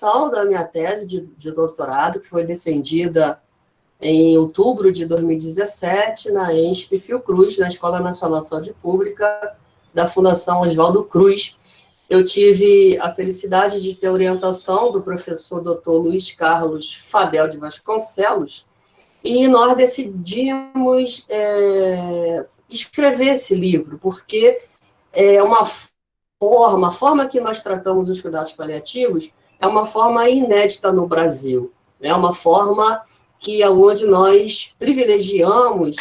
orientação da minha tese de doutorado, que foi defendida em outubro de 2017, na ENSP Fiocruz, na Escola Nacional de Saúde Pública, da Fundação Oswaldo Cruz. Eu tive a felicidade de ter a orientação do professor Dr. Luiz Carlos Fadel de Vasconcelos, e nós decidimos escrever esse livro, porque é uma forma que nós tratamos os cuidados paliativos é uma forma inédita no Brasil. É uma forma que é onde nós privilegiamos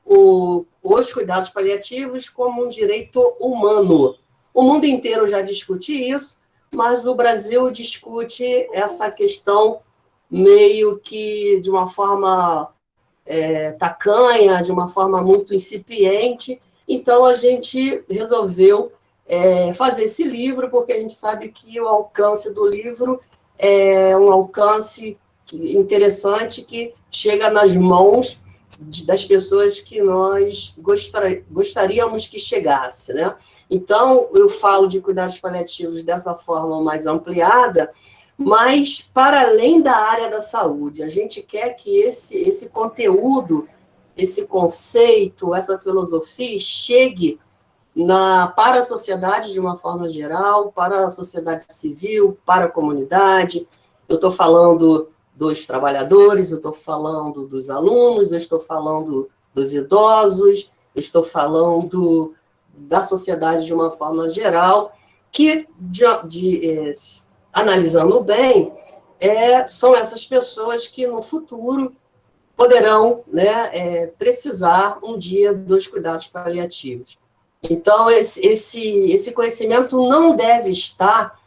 os cuidados paliativos como um direito humano. O mundo inteiro já discute isso, mas o Brasil discute essa questão meio que de uma forma tacanha, de uma forma muito incipiente. Então, a gente resolveu fazer esse livro, porque a gente sabe que o alcance do livro é um alcance interessante que chega nas mãos das pessoas que nós gostaríamos que chegasse, né? Então, eu falo de cuidados paliativos dessa forma mais ampliada, mas para além da área da saúde. A gente quer que esse conteúdo, esse conceito, essa filosofia chegue para a sociedade de uma forma geral, para a sociedade civil, para a comunidade. Eu estou falando dos trabalhadores, eu estou falando dos alunos, eu estou falando dos idosos, eu estou falando da sociedade de uma forma geral, que, analisando bem, são essas pessoas que no futuro poderão, né, precisar um dia dos cuidados paliativos. Então, esse conhecimento não deve estar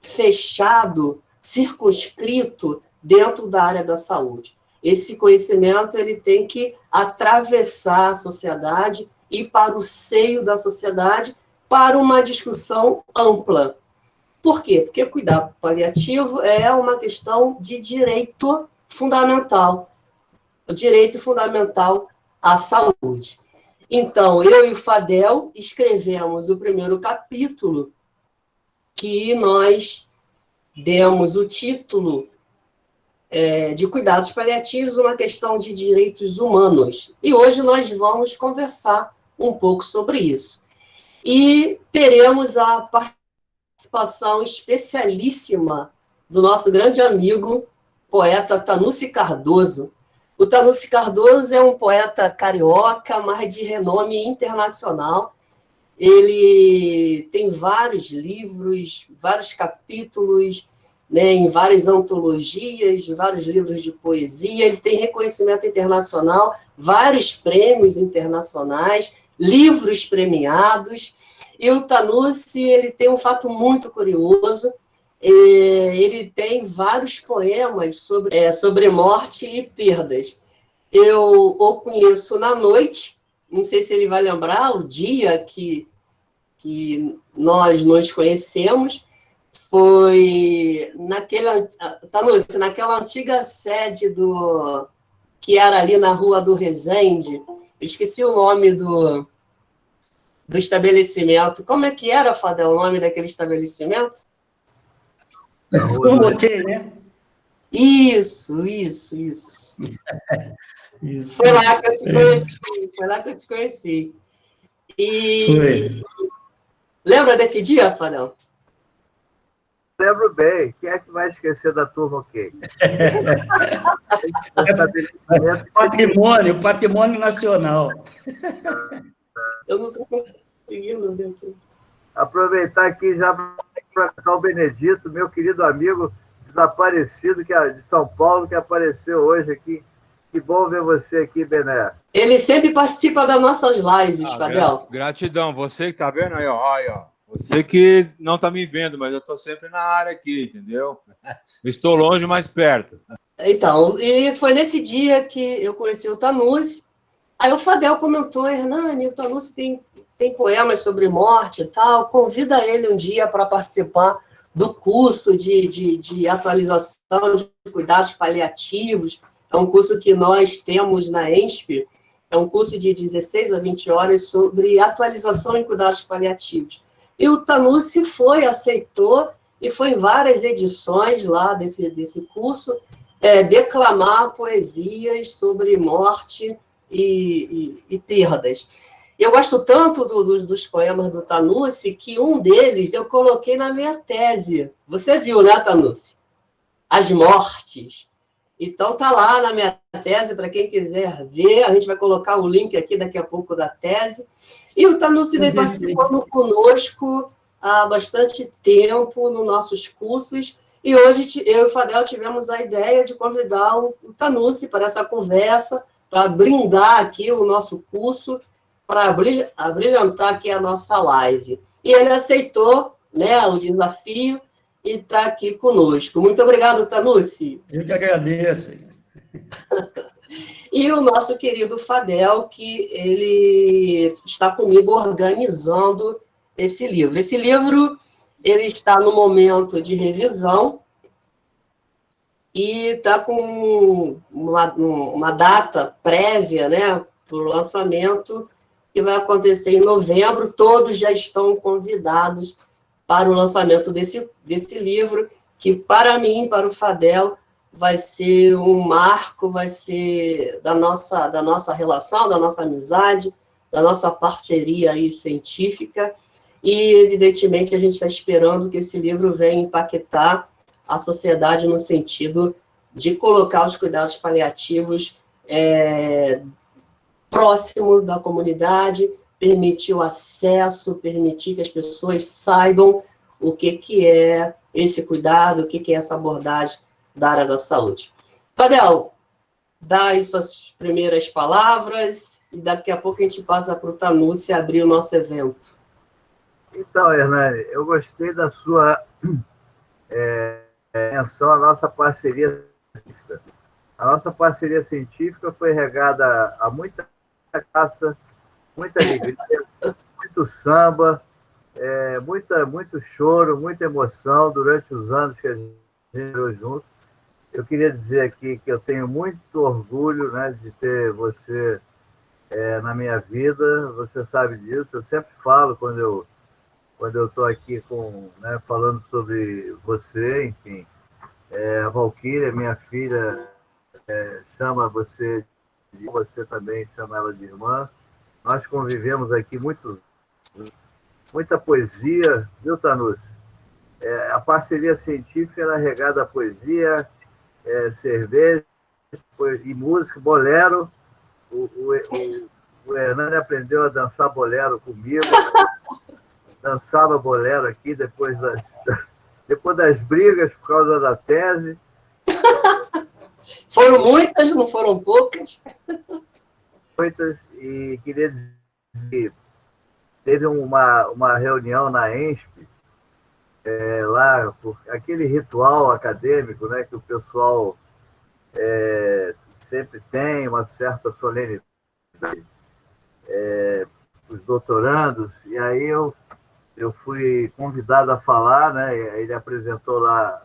fechado, circunscrito dentro da área da saúde. Esse conhecimento ele tem que atravessar a sociedade e ir para o seio da sociedade para uma discussão ampla. Por quê? Porque o cuidado paliativo é uma questão de direito fundamental, o direito fundamental à saúde. Então, eu e o Fadel escrevemos o primeiro capítulo, que nós demos o título de cuidados paliativos, uma questão de direitos humanos. E hoje nós vamos conversar um pouco sobre isso. E teremos a participação especialíssima do nosso grande amigo, poeta Tanucy Cardoso. O Tanucy Cardoso é um poeta carioca, mas de renome internacional. Ele tem vários livros, vários capítulos, né, em várias antologias, vários livros de poesia. Ele tem reconhecimento internacional, vários prêmios internacionais, livros premiados. E o Tanucy, ele tem um fato muito curioso. Ele tem vários poemas sobre morte e perdas. Eu o conheço na noite, não sei se ele vai lembrar, o dia que nós nos conhecemos, foi naquela antiga sede que era ali na Rua do Resende. Eu esqueci o nome do estabelecimento. Como é que era, Fadel, o nome daquele estabelecimento? Coloquei, né? Isso. Foi lá que eu te conheci. Foi. Lembra desse dia, Fadel? Lembro bem. Quem é que vai esquecer da turma OK? Patrimônio nacional. Eu não estou conseguindo ver aqui. Aproveitar aqui já para o Benedito, meu querido amigo desaparecido de São Paulo, que apareceu hoje aqui. Que bom ver você aqui, Bené. Ele sempre participa das nossas lives, Fadel. Gratidão. Você que está vendo aí, ó. Você que não está me vendo, mas eu estou sempre na área aqui, entendeu? Estou longe, mas perto. Então, e foi nesse dia que eu conheci o Tanucy. Aí o Fadel comentou, Hernani, o Tanucy tem poemas sobre morte e tal, convida ele um dia para participar do curso de atualização de cuidados paliativos. É um curso que nós temos na ENSP, é um curso de 16 a 20 horas sobre atualização em cuidados paliativos. E o Tanucy aceitou, e foi em várias edições lá desse curso, declamar poesias sobre morte e perdas. Eu gosto tanto dos poemas do Tanucci que um deles eu coloquei na minha tese. Você viu, né, Tanucci? As mortes. Então, tá lá na minha tese, para quem quiser ver. A gente vai colocar o link aqui daqui a pouco da tese. E o Tanucci vem participando conosco há bastante tempo nos nossos cursos. E hoje eu e o Fadel tivemos a ideia de convidar o Tanucci para essa conversa, para brindar aqui o nosso curso, para abrilhantar aqui a nossa live. E ele aceitou, né, o desafio e está aqui conosco. Muito obrigado, Tanucci. Eu que agradeço. E o nosso querido Fadel, que ele está comigo organizando esse livro. Esse livro ele está no momento de revisão e está com uma data prévia, né, para o lançamento, que vai acontecer em novembro. Todos já estão convidados para o lançamento desse livro, que para mim, para o Fadel, vai ser um marco, vai ser da nossa relação, da nossa amizade, da nossa parceria aí científica, e, evidentemente, a gente está esperando que esse livro venha impactar a sociedade no sentido de colocar os cuidados paliativos próximo da comunidade, permitir o acesso, permitir que as pessoas saibam o que é esse cuidado, o que é essa abordagem da área da saúde. Fadel, dá aí suas primeiras palavras e daqui a pouco a gente passa para o Tanucci abrir o nosso evento. Então, Hernani, eu gostei da sua menção à nossa parceria científica. A nossa parceria científica foi regada a muita caça, muita alegria, muito samba, muito choro, muita emoção durante os anos que a gente gerou junto. Eu queria dizer aqui que eu tenho muito orgulho, né, de ter você na minha vida. Você sabe disso. Eu sempre falo quando eu estou aqui falando sobre você, enfim. A Valquíria, minha filha, chama você de... Você também chama ela de irmã. Nós convivemos aqui muita poesia, viu, Tanucci? A parceria científica era regada à poesia, cerveja e música, bolero. O Hernani aprendeu a dançar bolero comigo. Dançava bolero aqui depois das brigas por causa da tese. Foram muitas, não foram poucas? Muitas, e queria dizer que teve uma reunião na ENSP, lá, aquele ritual acadêmico, né, que o pessoal sempre tem, uma certa solenidade, os doutorandos, e aí eu fui convidado a falar, né, ele apresentou lá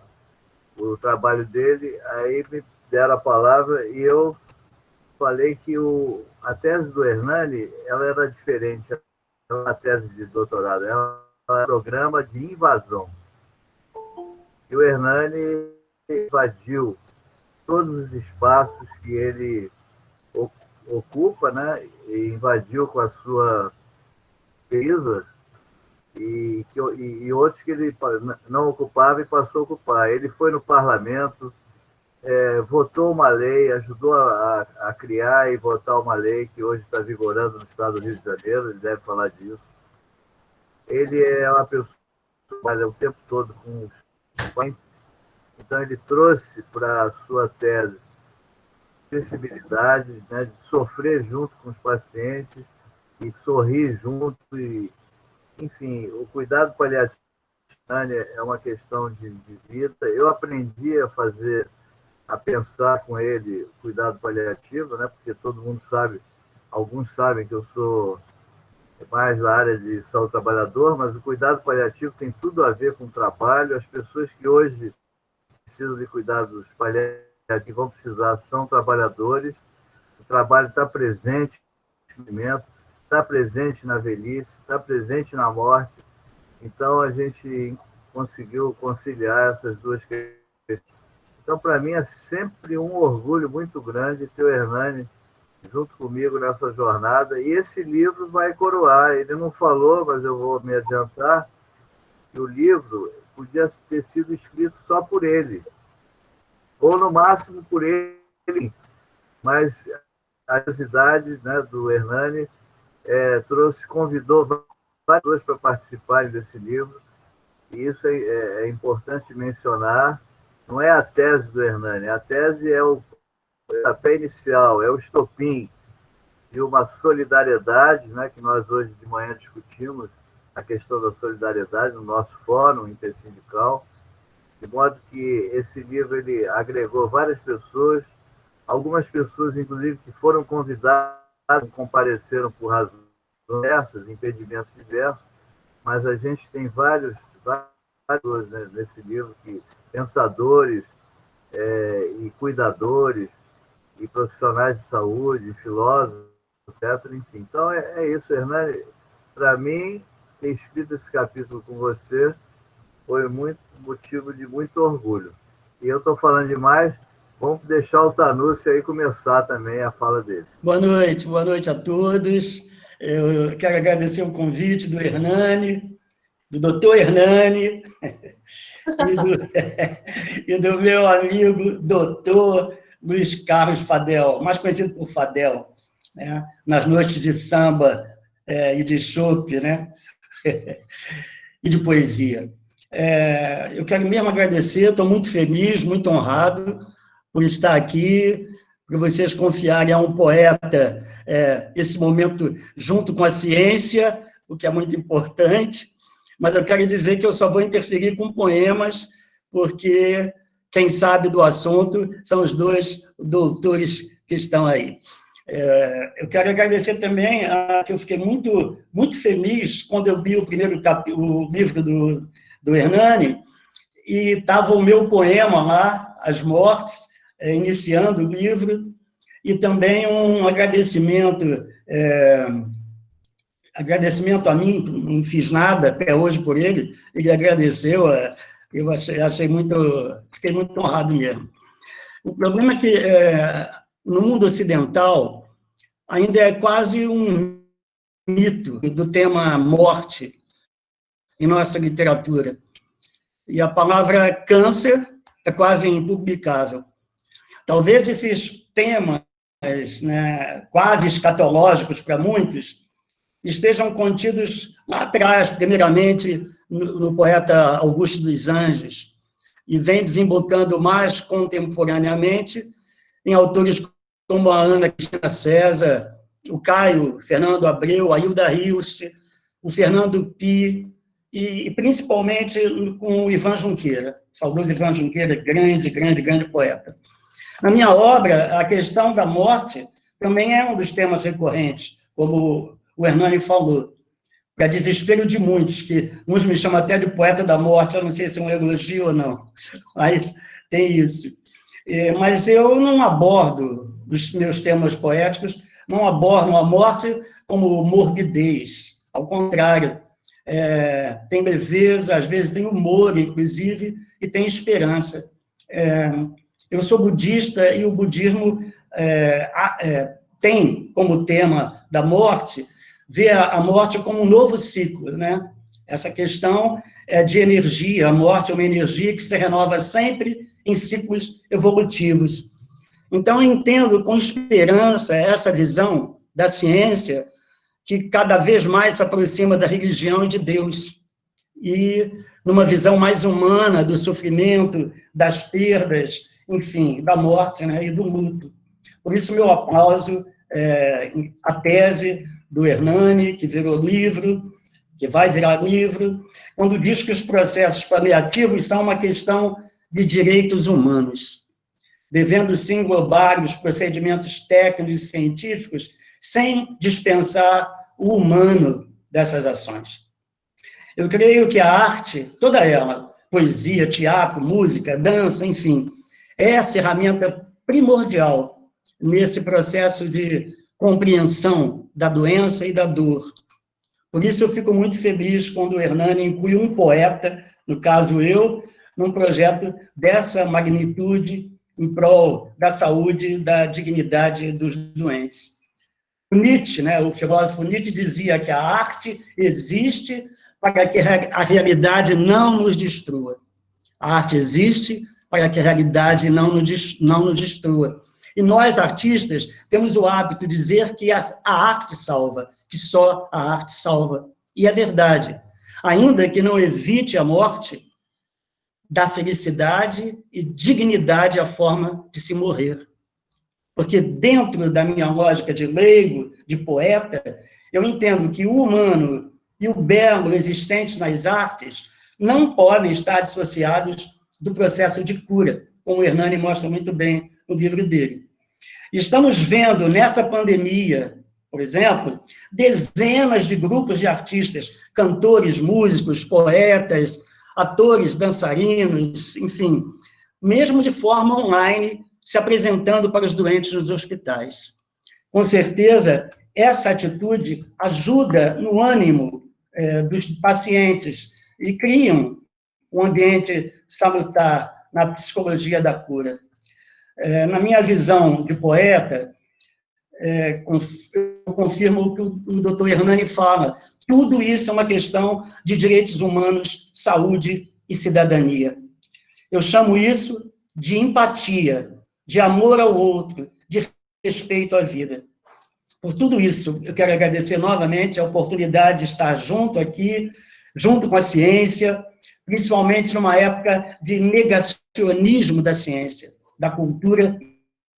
o trabalho dele, aí me deram a palavra e eu falei que a tese do Hernani ela era diferente, a tese de doutorado, ela era um programa de invasão. E o Hernani invadiu todos os espaços que ele ocupa, né? E invadiu com a sua pesquisa e outros que ele não ocupava e passou a ocupar. Ele foi no parlamento, votou uma lei, ajudou a criar e votar uma lei que hoje está vigorando no estado do Rio de Janeiro, ele deve falar disso. Ele é uma pessoa que trabalha o tempo todo com os pacientes, então ele trouxe para a sua tese sensibilidade, né, de sofrer junto com os pacientes e sorrir junto, enfim, o cuidado paliativo é uma questão de vida. Eu aprendi a pensar com ele o cuidado paliativo, né, porque todo mundo sabe, alguns sabem que eu sou mais da área de saúde do trabalhador, mas o cuidado paliativo tem tudo a ver com o trabalho. As pessoas que hoje precisam de cuidados paliativos que vão precisar são trabalhadores. O trabalho está presente no sofrimento, está presente na velhice, está presente na morte. Então, a gente conseguiu conciliar essas duas questões. Então, para mim, é sempre um orgulho muito grande ter o Hernani junto comigo nessa jornada, e esse livro vai coroar. Ele não falou, mas eu vou me adiantar, que o livro podia ter sido escrito só por ele, ou no máximo por ele, mas a necessidade, né, do Hernani convidou várias pessoas para participarem desse livro, e isso é importante mencionar. Não é a tese do Hernani, a tese é o pontapé inicial, é o estopim de uma solidariedade, né, que nós hoje de manhã discutimos a questão da solidariedade no nosso fórum intersindical, de modo que esse livro ele agregou várias pessoas, algumas pessoas, inclusive, que foram convidadas, compareceram por razões diversas, impedimentos diversos, mas a gente tem vários né, nesse livro, pensadores e cuidadores, e profissionais de saúde, filósofos, etc. Enfim, então é isso, Hernani. Para mim, ter escrito esse capítulo com você foi motivo de muito orgulho. E eu estou falando demais, vamos deixar o Tanúcio aí começar também a fala dele. Boa noite a todos. Eu quero agradecer o convite do Hernani, do doutor Hernani, e do meu amigo doutor Luiz Carlos Fadel, mais conhecido por Fadel, né? Nas noites de samba e de chope, né? E de poesia. Eu quero mesmo agradecer, estou muito feliz, muito honrado por estar aqui, por vocês confiarem a um poeta esse momento junto com a ciência, o que é muito importante, mas eu quero dizer que eu só vou interferir com poemas, porque quem sabe do assunto são os dois doutores que estão aí. Eu quero agradecer também que eu fiquei muito, muito feliz quando eu li o livro do Hernani, e estava o meu poema lá, As Mortes, iniciando o livro, e também um agradecimento a mim, não fiz nada até hoje por ele agradeceu, eu fiquei muito honrado mesmo. O problema é que no mundo ocidental ainda é quase um mito do tema morte em nossa literatura. E a palavra câncer é quase impublicável. Talvez esses temas, né, quase escatológicos para muitos, estejam contidos lá atrás, primeiramente no poeta Augusto dos Anjos, e vem desembocando mais contemporaneamente em autores como a Ana Cristina César, o Caio Fernando Abreu, a Hilda Hilst, o Fernando Pi, e principalmente com o Ivan Junqueira, saudoso Ivan Junqueira, grande poeta. Na minha obra, a questão da morte também é um dos temas recorrentes, como o Hernani falou, para desespero de muitos, que uns me chamam até de poeta da morte, eu não sei se é um elogio ou não, mas tem isso. Mas eu não abordo, nos meus temas poéticos, não abordo a morte como morbidez, ao contrário, tem leveza, às vezes tem humor, inclusive, e tem esperança. Eu sou budista e o budismo tem como tema da morte, ver a morte como um novo ciclo, né? Essa questão de energia, a morte é uma energia que se renova sempre em ciclos evolutivos. Então, eu entendo com esperança essa visão da ciência que cada vez mais se aproxima da religião e de Deus, e numa visão mais humana do sofrimento, das perdas, enfim, da morte, né, e do luto. Por isso, meu aplauso à tese do Hernani, que virou livro, que vai virar livro, quando diz que os processos paliativos são uma questão de direitos humanos, devendo se englobar os procedimentos técnicos e científicos sem dispensar o humano dessas ações. Eu creio que a arte, toda ela, poesia, teatro, música, dança, enfim, é a ferramenta primordial nesse processo de compreensão da doença e da dor, Por isso eu fico muito feliz quando o Hernani inclui um poeta, no caso eu, num projeto dessa magnitude em prol da saúde e da dignidade dos doentes. O Nietzsche, né, o filósofo Nietzsche, dizia que a arte existe para que a realidade não nos destrua. A arte existe para que a realidade não nos destrua. E nós, artistas, temos o hábito de dizer que a arte salva, que só a arte salva. E é verdade. Ainda que não evite a morte, dá felicidade e dignidade à forma de se morrer. Porque dentro da minha lógica de leigo, de poeta, eu entendo que o humano e o belo existentes nas artes não podem estar dissociados do processo de cura, como o Hernani mostra muito bem no livro dele. Estamos vendo nessa pandemia, por exemplo, dezenas de grupos de artistas, cantores, músicos, poetas, atores, dançarinos, enfim, mesmo de forma online, se apresentando para os doentes nos hospitais. Com certeza, essa atitude ajuda no ânimo dos pacientes e cria um ambiente salutar na psicologia da cura. Na minha visão de poeta, eu confirmo o que o doutor Hernani fala, tudo isso é uma questão de direitos humanos, saúde e cidadania. Eu chamo isso de empatia, de amor ao outro, de respeito à vida. Por tudo isso, eu quero agradecer novamente a oportunidade de estar junto aqui, junto com a ciência, principalmente numa época de negacionismo da ciência, da cultura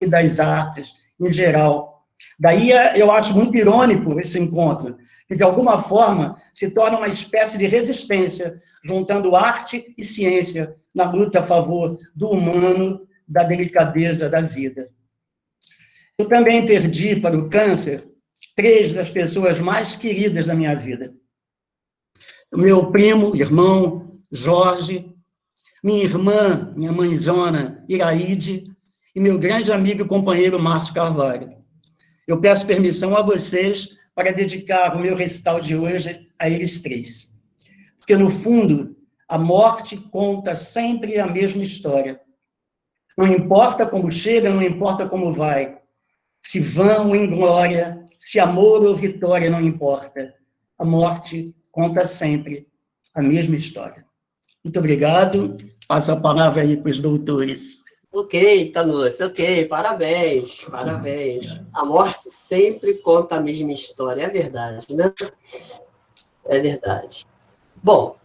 e das artes, em geral. Daí, eu acho muito irônico esse encontro, que, de alguma forma, se torna uma espécie de resistência, juntando arte e ciência na luta a favor do humano, da delicadeza da vida. Eu também perdi para o câncer 3 das pessoas mais queridas da minha vida. O meu primo, irmão, Jorge, minha irmã, minha mãezona, Iraíde, e meu grande amigo e companheiro, Márcio Carvalho. Eu peço permissão a vocês para dedicar o meu recital de hoje a eles 3. Porque, no fundo, a morte conta sempre a mesma história. Não importa como chega, não importa como vai. Se vão ou em glória, se amor ou vitória, não importa. A morte conta sempre a mesma história. Muito obrigado. Passo a palavra aí para os doutores. Ok, Tanúcio, ok, parabéns, parabéns. A morte sempre conta a mesma história, é verdade, né? É verdade. Bom,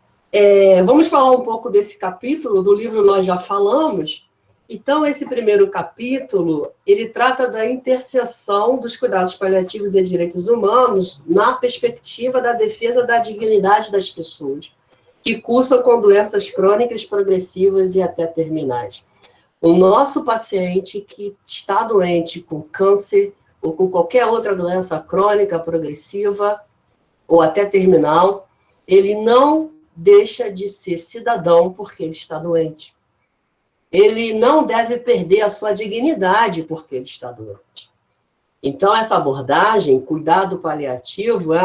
vamos falar um pouco desse capítulo, do livro nós já falamos. Então, esse primeiro capítulo, ele trata da interseção dos cuidados paliativos e direitos humanos na perspectiva da defesa da dignidade das pessoas que cursam com doenças crônicas, progressivas e até terminais. O nosso paciente que está doente com câncer ou com qualquer outra doença crônica, progressiva ou até terminal, ele não deixa de ser cidadão porque ele está doente. Ele não deve perder a sua dignidade porque ele está doente. Então, essa abordagem, cuidado paliativo, é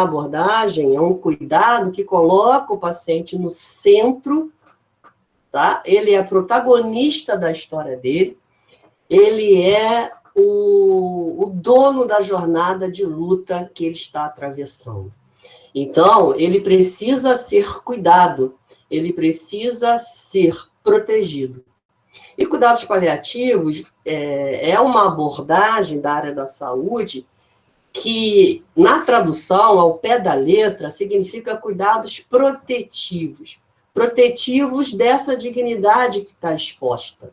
um cuidado que coloca o paciente no centro, tá? Ele é protagonista da história dele, ele é o dono da jornada de luta que ele está atravessando. Então, ele precisa ser cuidado, ele precisa ser protegido. E cuidados paliativos é uma abordagem da área da saúde que, na tradução, ao pé da letra, significa cuidados protetivos. Protetivos dessa dignidade que está exposta.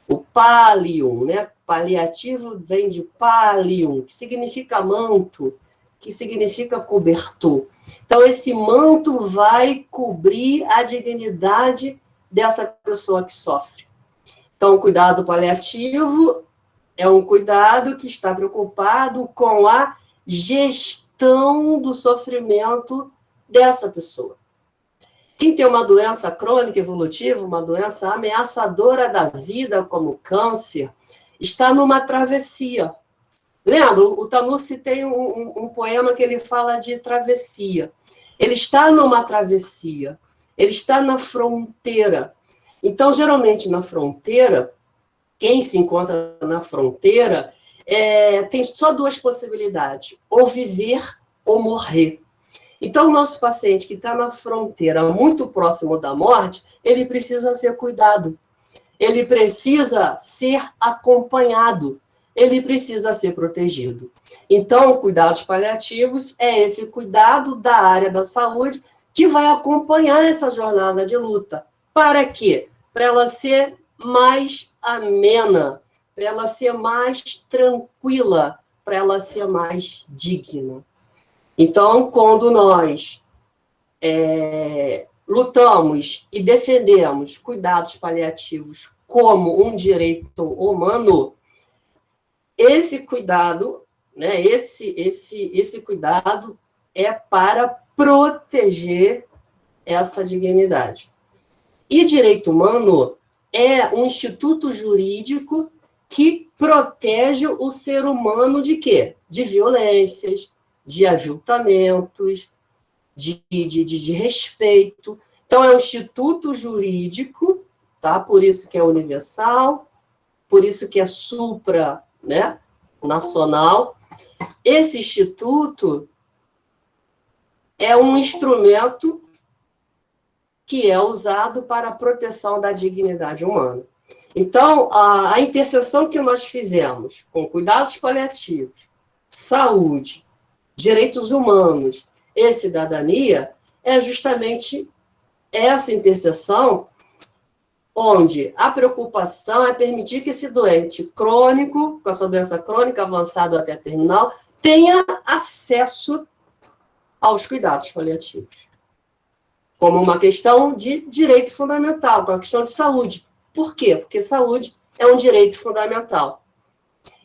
O palium, né? Paliativo vem de palium, que significa manto, que significa cobertor. Então, esse manto vai cobrir a dignidade dessa pessoa que sofre. Então, o cuidado paliativo é um cuidado que está preocupado com a gestão do sofrimento dessa pessoa. Quem tem uma doença crônica evolutiva, uma doença ameaçadora da vida, como câncer, está numa travessia. Lembra? O Tanúcio tem um poema que ele fala de travessia. Ele está numa travessia, ele está na fronteira. Então, geralmente, na fronteira, quem se encontra na fronteira tem só duas possibilidades, ou viver ou morrer. Então, o nosso paciente que está na fronteira, muito próximo da morte, ele precisa ser cuidado, ele precisa ser acompanhado, ele precisa ser protegido. Então, cuidados paliativos é esse cuidado da área da saúde que vai acompanhar essa jornada de luta. Para quê? Para ela ser mais amena, para ela ser mais tranquila, para ela ser mais digna. Então, quando nós lutamos e defendemos cuidados paliativos como um direito humano, esse cuidado, né, esse cuidado é para proteger essa dignidade. E direito humano é um instituto jurídico que protege o ser humano de quê? De violências, de aviltamentos, de respeito. Então, é um instituto jurídico, tá? Por isso que é universal, por isso que é supra, né, nacional. Esse instituto é um instrumento que é usado para a proteção da dignidade humana. Então, a interseção que nós fizemos com cuidados paliativos, saúde, direitos humanos e cidadania é justamente essa interseção onde a preocupação é permitir que esse doente crônico, com a sua doença crônica avançada até terminal, tenha acesso aos cuidados paliativos, como uma questão de direito fundamental, uma questão de saúde. Por quê? Porque saúde é um direito fundamental.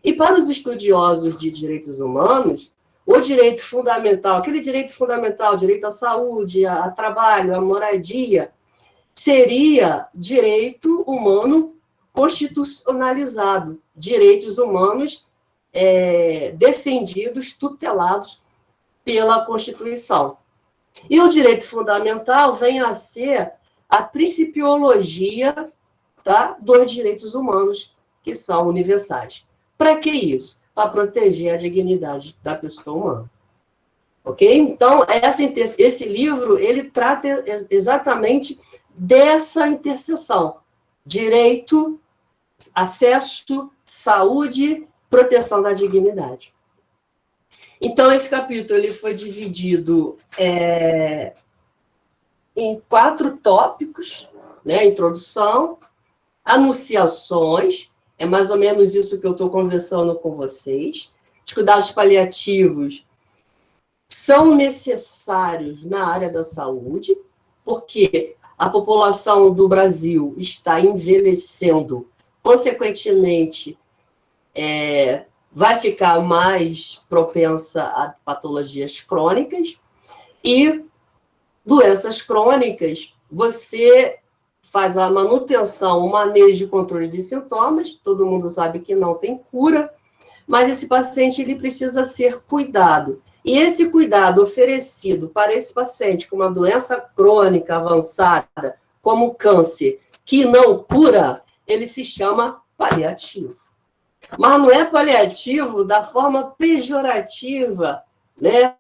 E para os estudiosos de direitos humanos, o direito fundamental, aquele direito fundamental, direito à saúde, a trabalho, à moradia, seria direito humano constitucionalizado, direitos humanos defendidos, tutelados pela Constituição. E o direito fundamental vem a ser a principiologia, tá, dos direitos humanos, que são universais. Para que isso? Para proteger a dignidade da pessoa humana. Ok? Então, esse livro, ele trata exatamente dessa interseção. Direito, acesso, saúde, proteção da dignidade. Então, esse capítulo ele foi dividido em 4 tópicos, né? Introdução, anunciações, é mais ou menos isso que eu estou conversando com vocês. Os cuidados paliativos são necessários na área da saúde, porque a população do Brasil está envelhecendo, consequentemente, vai ficar mais propensa a patologias crônicas, e doenças crônicas, você faz a manutenção, o manejo e controle de sintomas, todo mundo sabe que não tem cura, mas esse paciente ele precisa ser cuidado. E esse cuidado oferecido para esse paciente com uma doença crônica avançada, como câncer, que não cura, ele se chama paliativo. Mas não é paliativo da forma pejorativa, né?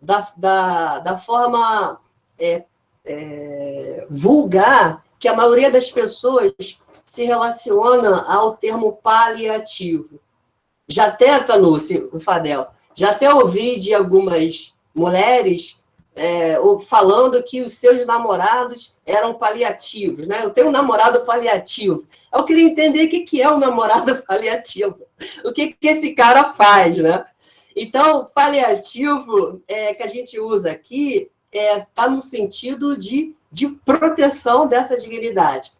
da forma vulgar, que a maioria das pessoas se relaciona ao termo paliativo. Já até, Tanúcio, o Fadel, já até ouvi de algumas mulheres falando que os seus namorados eram paliativos, né? Eu tenho um namorado paliativo. Eu queria entender o que é um namorado paliativo. O que esse cara faz, né? Então, paliativo que a gente usa aqui está no sentido de proteção dessa dignidade.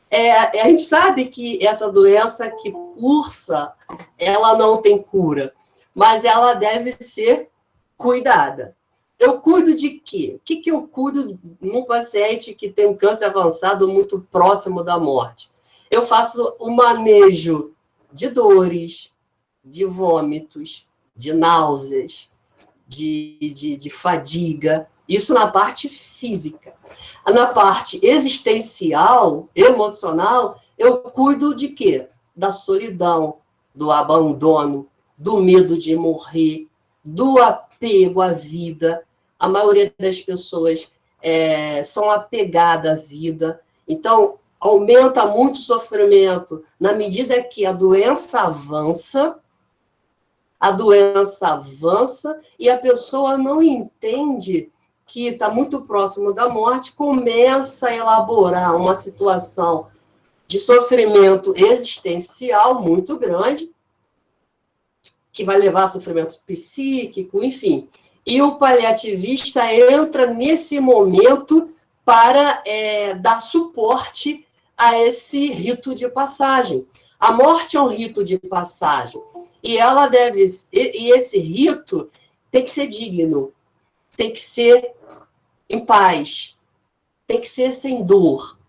A gente sabe que essa doença que cursa, ela não tem cura, mas ela deve ser cuidada. Eu cuido de quê? O que eu cuido num paciente que tem um câncer avançado muito próximo da morte? Eu faço o manejo de dores, de vômitos, de náuseas, de fadiga, Isso na parte física. Na parte existencial, emocional, eu cuido de quê? Da solidão, do abandono, do medo de morrer, do apego à vida. A maioria das pessoas são apegadas à vida. Então, aumenta muito o sofrimento na medida que a doença avança e a pessoa não entende que está muito próximo da morte, começa a elaborar uma situação de sofrimento existencial muito grande, que vai levar a sofrimento psíquico, enfim. E o paliativista entra nesse momento para dar suporte a esse rito de passagem. A morte é um rito de passagem. E esse rito tem que ser digno, tem que ser em paz, tem que ser sem dor,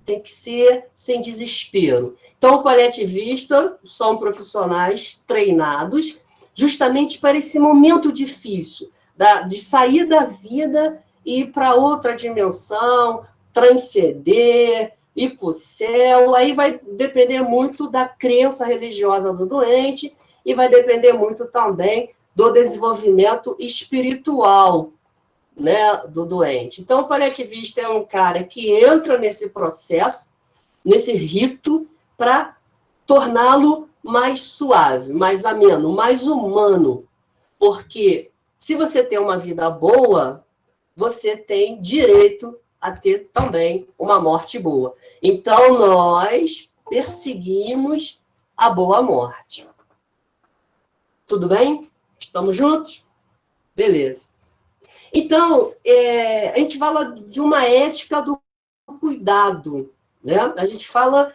tem que ser sem desespero. Então, o paliativista são profissionais treinados justamente para esse momento difícil, de sair da vida e ir para outra dimensão, transcender, ir para o céu. Aí vai depender muito da crença religiosa do doente e vai depender muito também do desenvolvimento espiritual, né, do doente. Então, o paliativista é um cara que entra nesse processo, nesse rito, para torná-lo mais suave, mais ameno, mais humano. Porque se você tem uma vida boa, você tem direito a ter também uma morte boa. Então, nós perseguimos a boa morte. Tudo bem? Estamos juntos? Beleza. Então, a gente fala de uma ética do cuidado, né? A gente fala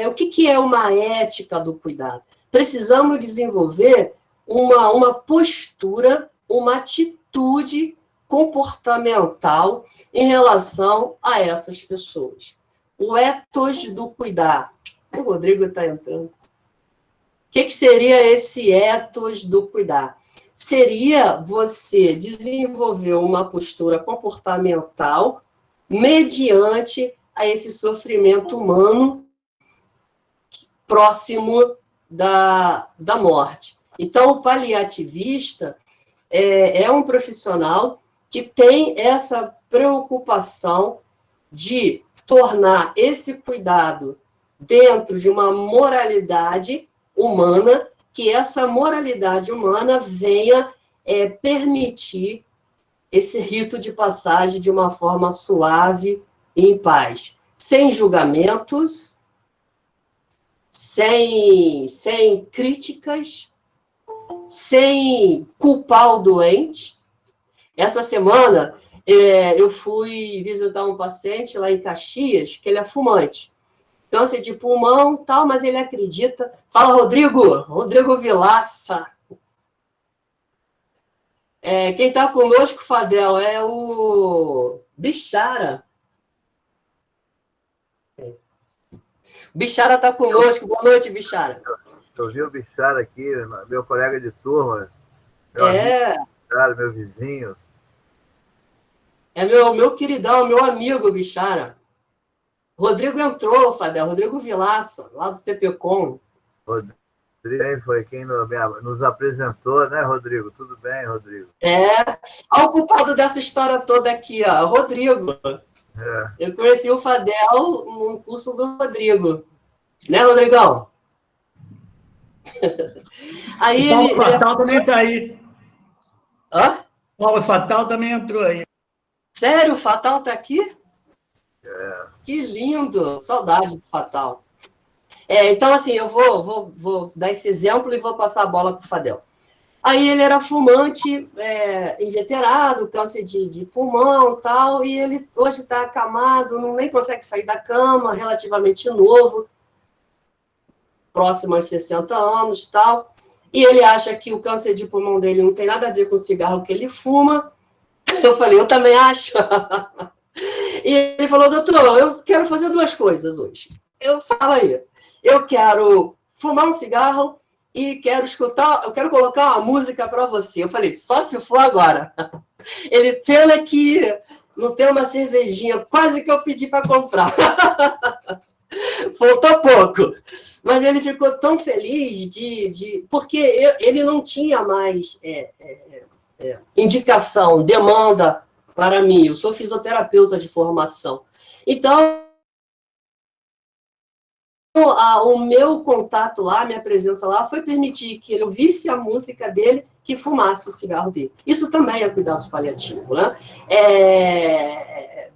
o que é uma ética do cuidado. Precisamos desenvolver uma postura, uma atitude comportamental em relação a essas pessoas. O ethos do cuidar. O Rodrigo está entrando. O que seria esse ethos do cuidar? Seria você desenvolver uma postura comportamental mediante a esse sofrimento humano próximo da morte. Então, o paliativista é um profissional que tem essa preocupação de tornar esse cuidado dentro de uma moralidade humana, que essa moralidade humana venha permitir esse rito de passagem de uma forma suave e em paz, sem julgamentos, sem críticas, sem culpar o doente. Essa semana, eu fui visitar um paciente lá em Caxias, que ele é fumante. Câncer de pulmão, tal, mas ele acredita. Fala, Rodrigo! Rodrigo Vilaça. Quem está conosco, Fadel, é o Bichara. Bichara está conosco. Boa noite, Bichara. Eu vi o Bichara aqui, meu colega de turma. Meu amigo, meu vizinho. É meu queridão, meu amigo, Bichara. Rodrigo entrou, Fadel, Rodrigo Vilaça, lá do CPCom. Rodrigo foi quem nos apresentou, né, Rodrigo? Tudo bem, Rodrigo? Olha o culpado dessa história toda aqui, ó, Rodrigo. Eu conheci o Fadel no curso do Rodrigo. Né, Rodrigão? Aí o Paulo Fatal também está aí. Hã? O Paulo Fatal também entrou aí. Sério? O Fatal está aqui? Que lindo! Saudade do Fatal. Então, assim, eu vou dar esse exemplo e vou passar a bola para o Fadel. Aí ele era fumante, inveterado, câncer de pulmão e tal, e ele hoje está acamado, nem consegue sair da cama, relativamente novo, próximo aos 60 anos e tal, e ele acha que o câncer de pulmão dele não tem nada a ver com o cigarro que ele fuma. Eu falei, eu também acho. E ele falou, doutor, eu quero fazer duas coisas hoje. Eu falo aí, eu quero fumar um cigarro e eu quero colocar uma música para você. Eu falei, só se for agora. Ele, pena que não tem uma cervejinha, quase que eu pedi para comprar. Faltou pouco. Mas ele ficou tão feliz porque ele não tinha mais indicação, demanda para mim. Eu sou fisioterapeuta de formação. Então, o meu contato lá, minha presença lá, foi permitir que ele ouvisse a música dele, que fumasse o cigarro dele. Isso também é cuidado paliativo, né?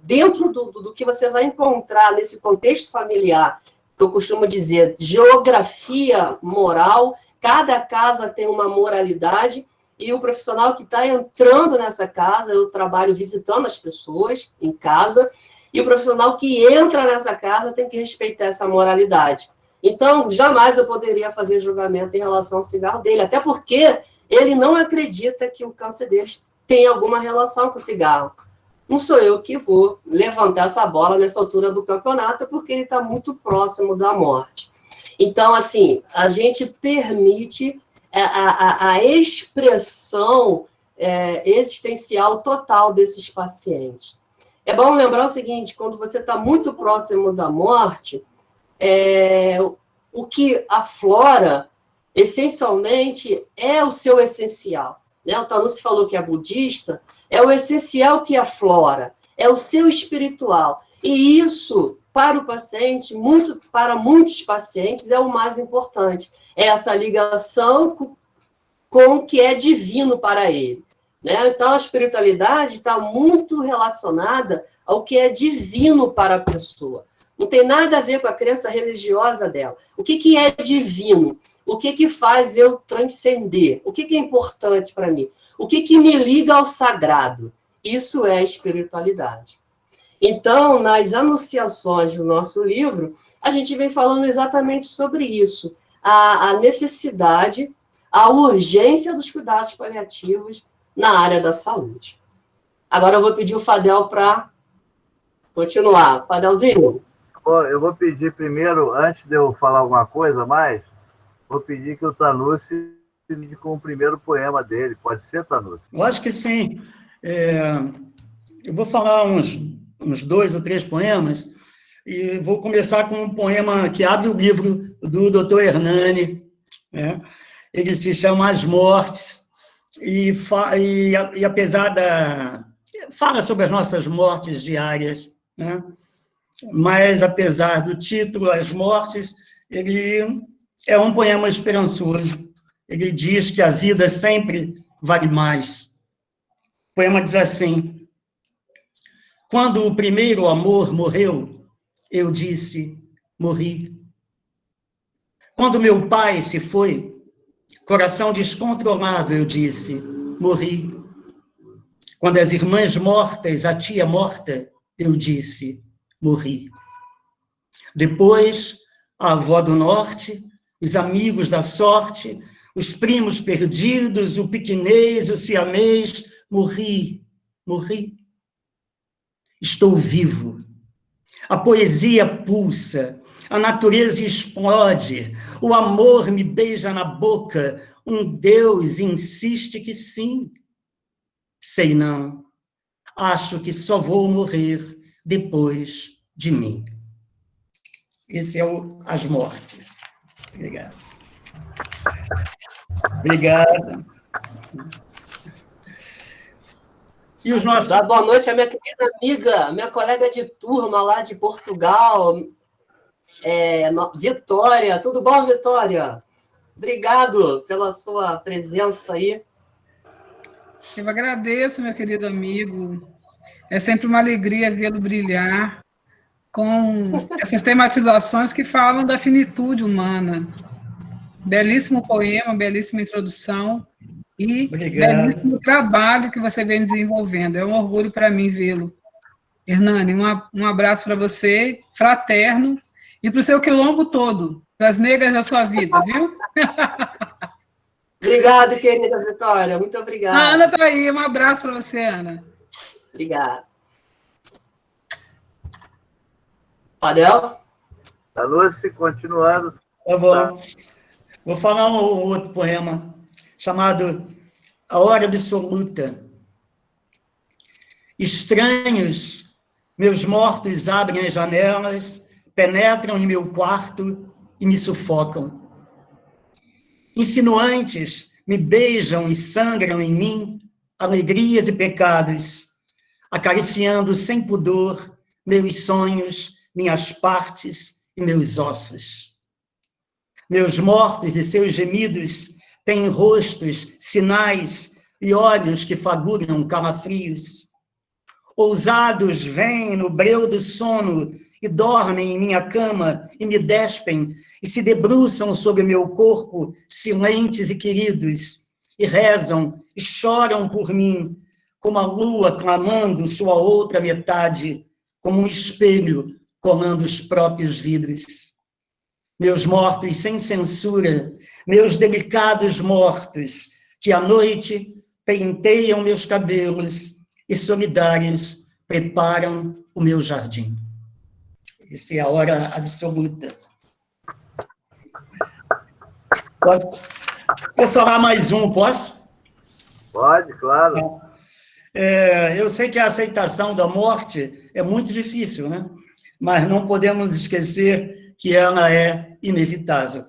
Dentro do que você vai encontrar nesse contexto familiar, que eu costumo dizer, geografia moral, cada casa tem uma moralidade, e o profissional que está entrando nessa casa, eu trabalho visitando as pessoas em casa, e o profissional que entra nessa casa tem que respeitar essa moralidade. Então, jamais eu poderia fazer julgamento em relação ao cigarro dele, até porque ele não acredita que o câncer dele tem alguma relação com o cigarro. Não sou eu que vou levantar essa bola nessa altura do campeonato, porque ele está muito próximo da morte. Então, assim, a gente permite a expressão existencial total desses pacientes. É bom lembrar o seguinte, quando você está muito próximo da morte, o que aflora, essencialmente, é o seu essencial. Né? O Tanussi falou que é budista, é o essencial que aflora, é o seu espiritual. E isso, para o paciente, para muitos pacientes, é o mais importante. É essa ligação com o que é divino para ele. Né? Então, a espiritualidade está muito relacionada ao que é divino para a pessoa. Não tem nada a ver com a crença religiosa dela. O que é divino? O que faz eu transcender? O que é importante para mim? O que me liga ao sagrado? Isso é espiritualidade. Então, nas anunciações do nosso livro, a gente vem falando exatamente sobre isso. A necessidade, a urgência dos cuidados paliativos na área da saúde. Agora eu vou pedir o Fadel para continuar. Fadelzinho. Eu vou pedir primeiro, antes de eu falar alguma coisa mais, vou pedir que o Tanussi lide com o primeiro poema dele. Pode ser, Tanussi? Eu acho que sim. Eu vou falar uns 2 ou 3 poemas, e vou começar com um poema que abre o livro do Dr. Hernani, né? Ele se chama As Mortes, e apesar fala sobre as nossas mortes diárias, né? Mas, apesar do título, As Mortes, ele é um poema esperançoso. Ele diz que a vida sempre vale mais. O poema diz assim: quando o primeiro amor morreu, eu disse, morri. Quando meu pai se foi, coração descontrolado, eu disse, morri. Quando as irmãs mortas, a tia morta, eu disse, morri. Depois, a avó do norte, os amigos da sorte, os primos perdidos, o piquinês, o siamês, morri, morri. Estou vivo. A poesia pulsa, a natureza explode, o amor me beija na boca, um Deus insiste que sim. Sei não, acho que só vou morrer depois de mim. Esse é As Mortes. Obrigado. Obrigado. E os nossos... Dá boa noite à minha querida amiga, minha colega de turma lá de Portugal, Vitória. Tudo bom, Vitória? Obrigado pela sua presença aí. Eu agradeço, meu querido amigo. É sempre uma alegria vê-lo brilhar com essas tematizações que falam da finitude humana. Belíssimo poema, belíssima introdução e belíssimo trabalho que você vem desenvolvendo. É um orgulho para mim vê-lo. Hernani, um abraço para você, fraterno, e para o seu quilombo todo, para as negras da sua vida, viu? Obrigado, querida Vitória. Muito obrigada. A Ana está aí. Um abraço para você, Ana. Obrigada. Fadel? Tanussi, continuando. Tá bom. Vou falar um outro poema chamado A Hora Absoluta. Estranhos, meus mortos abrem as janelas, penetram em meu quarto e me sufocam. Insinuantes me beijam e sangram em mim alegrias e pecados, acariciando sem pudor meus sonhos, minhas partes e meus ossos. Meus mortos e seus gemidos têm rostos, sinais e olhos que fagulham calafrios. Ousados vêm no breu do sono e dormem em minha cama e me despem e se debruçam sobre meu corpo, silentes e queridos, e rezam e choram por mim, como a lua clamando sua outra metade, como um espelho colando os próprios vidros. Meus mortos sem censura, meus delicados mortos, que à noite penteiam meus cabelos e solidários preparam o meu jardim. Essa é a hora absoluta. Posso falar mais um, posso? Pode, claro. Eu sei que a aceitação da morte é muito difícil, né? Mas não podemos esquecer que ela é inevitável.